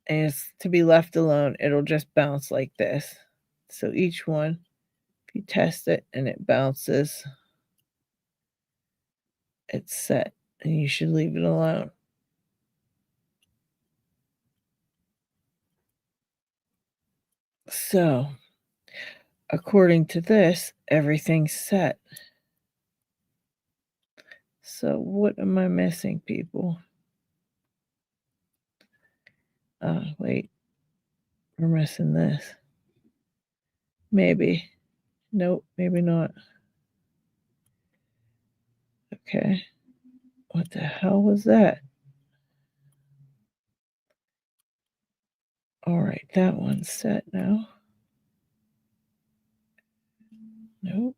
and it's to be left alone, it'll just bounce like this. So each one, if you test it and it bounces, it's set and you should leave it alone. So, according to this, everything's set. So what am I missing, people? Wait. We're missing this. Maybe. Nope, maybe not. Okay. What the hell was that? All right, that one's set now. Nope.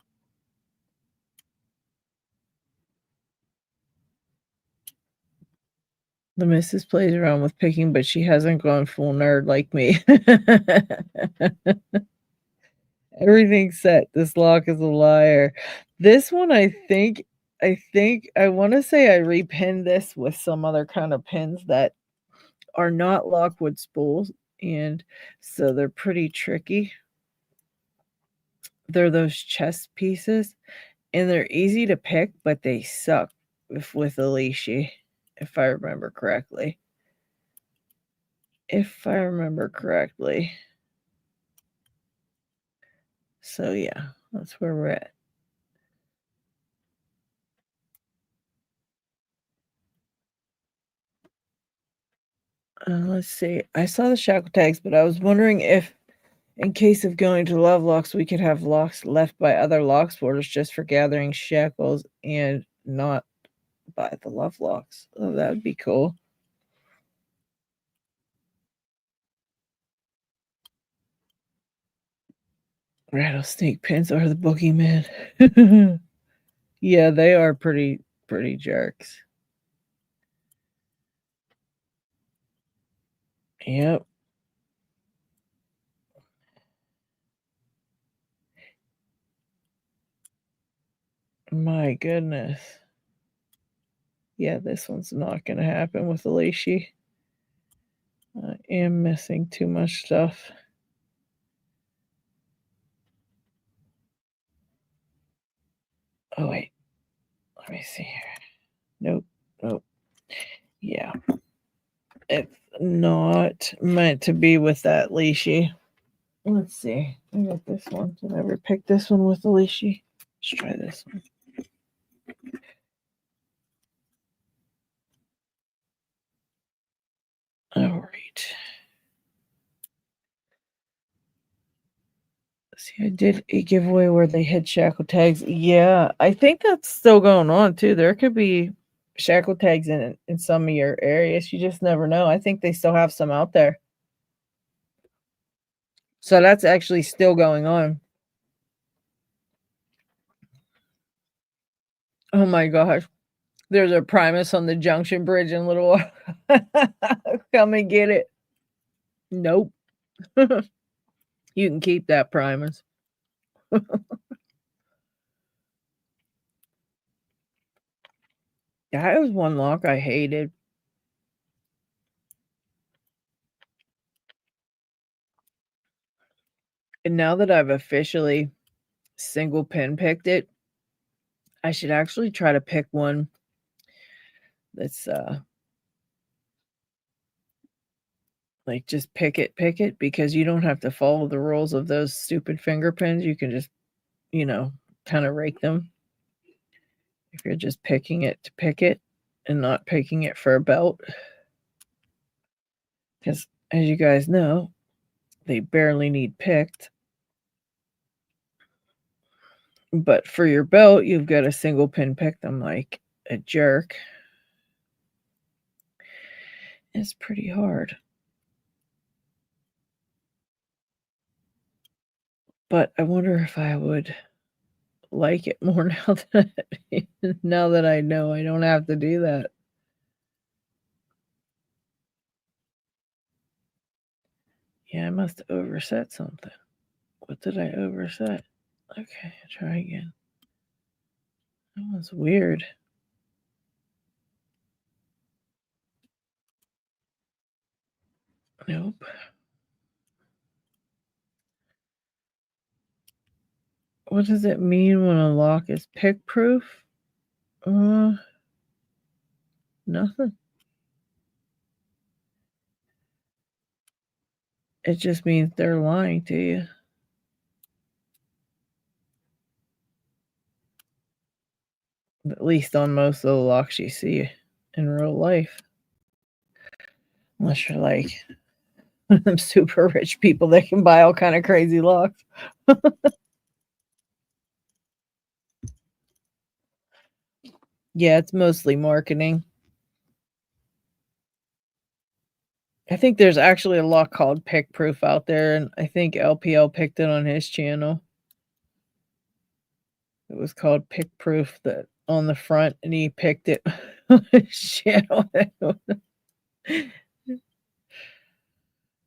The missus plays around with picking, but she hasn't gone full nerd like me. Everything's set. This lock is a liar. This one, I want to say I repinned this with some other kind of pins that are not Lockwood spools, and so they're pretty tricky. They're those chest pieces, and they're easy to pick, but they suck with a leashy, if I remember correctly. So yeah, that's where we're at. Let's see. I saw the shackle tags, but I was wondering if, in case of going to love locks, we could have locks left by other Locksporters just for gathering shackles and not by the love locks. Oh, that would be cool. Rattlesnake pins are the boogeyman. Yeah, they are pretty jerks. Yep. My goodness. Yeah, this one's not going to happen with the leashy. I am missing too much stuff. Oh, wait. Let me see here. Nope. Nope. Yeah. It's not meant to be with that leashy. Let's see. I got this one. Did I ever pick this one with the leashy? Let's try this one. All right. See, I did a giveaway where they had shackle tags. Yeah, I think that's still going on too. There could be shackle tags in some of your areas. You just never know. I think they still have some out there. So that's actually still going on. Oh my gosh. There's a Primus on the Junction Bridge in Little Come and get it. Nope. You can keep that Primus. That was one lock I hated. And now that I've officially single pin picked it, I should actually try to pick one that's like just pick it, because you don't have to follow the rules of those stupid finger pins. You can just, kind of rake them if you're just picking it to pick it and not picking it for a belt. Because as you guys know, they barely need picked. But for your belt, you've got to single pin pick them like a jerk. It's pretty hard. But I wonder if I would like it more now that I know I don't have to do that. Yeah, I must have overset something. What did I overset? Okay, try again. That was weird. Nope. What does it mean when a lock is pick proof? Nothing. It just means they're lying to you. At least on most of the locks you see in real life. Unless you're like them super rich people that can buy all kind of crazy locks. Yeah, it's mostly marketing. I think there's actually a lock called Pick Proof out there, and I think LPL picked it on his channel. It was called Pick Proof that on the front, and he picked it on his channel. It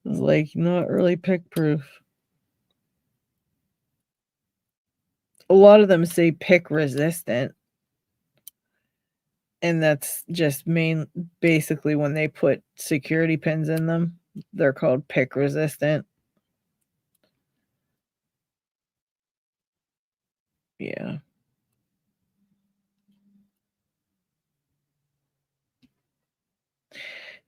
was like not really pick proof. A lot of them say pick resistant. And that's just basically when they put security pins in them, they're called pick resistant. Yeah.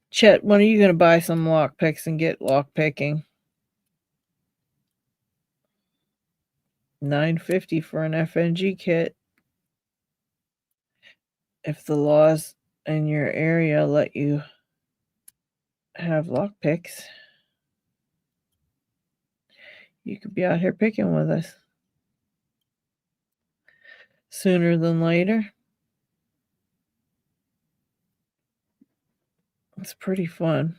Chet, when are you going to buy some lock picks and get lock picking? $9.50 for an FNG kit. If the laws in your area let you have lock picks, you could be out here picking with us sooner than later. It's pretty fun.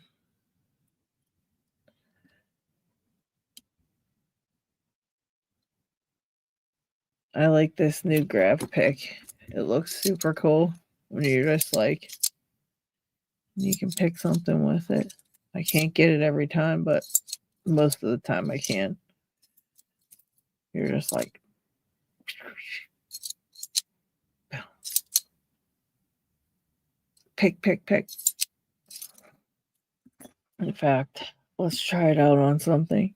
I like this new grab pick. It looks super cool when you're just like, you can pick something with it. I can't get it every time, but most of the time I can. You're just like, pick. In fact, let's try it out on something.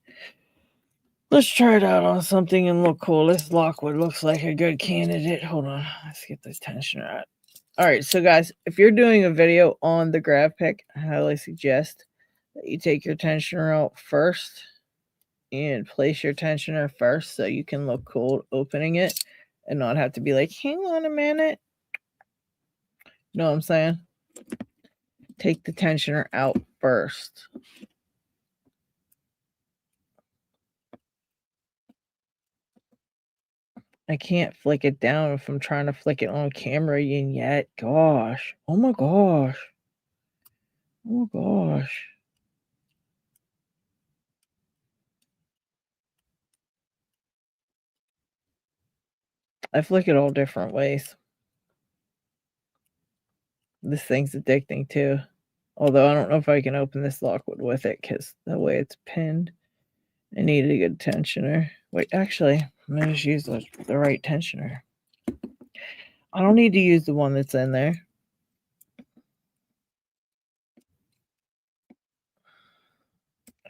Let's try it out on something and look cool. This Lockwood looks like a good candidate. Hold on. Let's get this tensioner out. All right. So, guys, if you're doing a video on the grab pick, I highly suggest that you take your tensioner out first and place your tensioner first so you can look cool opening it and not have to be like, hang on a minute. You know what I'm saying? Take the tensioner out first. I can't flick it down if I'm trying to flick it on camera yet. Gosh. Oh my gosh. Oh my gosh. I flick it all different ways. This thing's addicting too. Although I don't know if I can open this Lockwood with it because the way it's pinned. I need a good tensioner. Wait, actually, I'm going to just use the right tensioner. I don't need to use the one that's in there.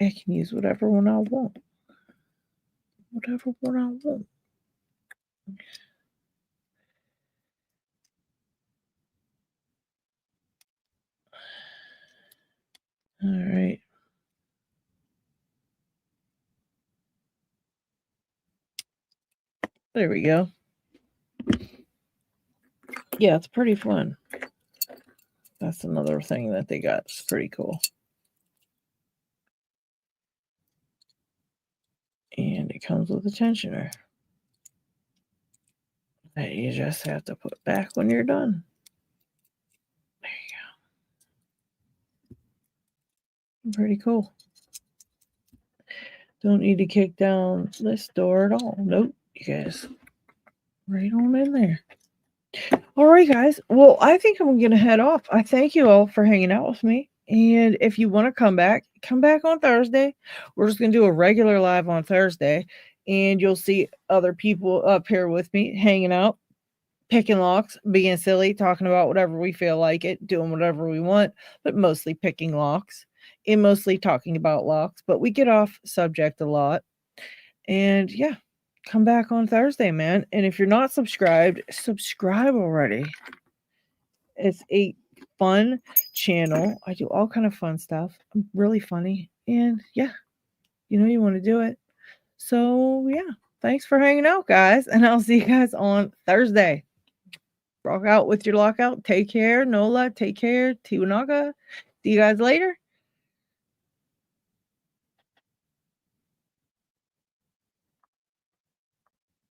I can use whatever one I want. Whatever one I want. All right. There we go. Yeah, it's pretty fun. That's another thing that they got. It's pretty cool. And it comes with a tensioner that you just have to put back when you're done. There you go. Pretty cool. Don't need to kick down this door at all. Nope, you guys. Right on in there. All right, guys. Well, I think I'm going to head off. I thank you all for hanging out with me. And if you want to come back on Thursday. We're just going to do a regular live on Thursday. And you'll see other people up here with me hanging out, picking locks, being silly, talking about whatever we feel like it, doing whatever we want, but mostly picking locks and mostly talking about locks. But we get off subject a lot. And yeah. Come back on Thursday, man. And if you're not subscribed, subscribe already. It's a fun channel. I do all kind of fun stuff. I'm really funny. And yeah, you know you want to do it. So yeah, thanks for hanging out, guys. And I'll see you guys on Thursday. Rock out with your lockout. Take care. Nola, take care. Tiwanaga. See you guys later.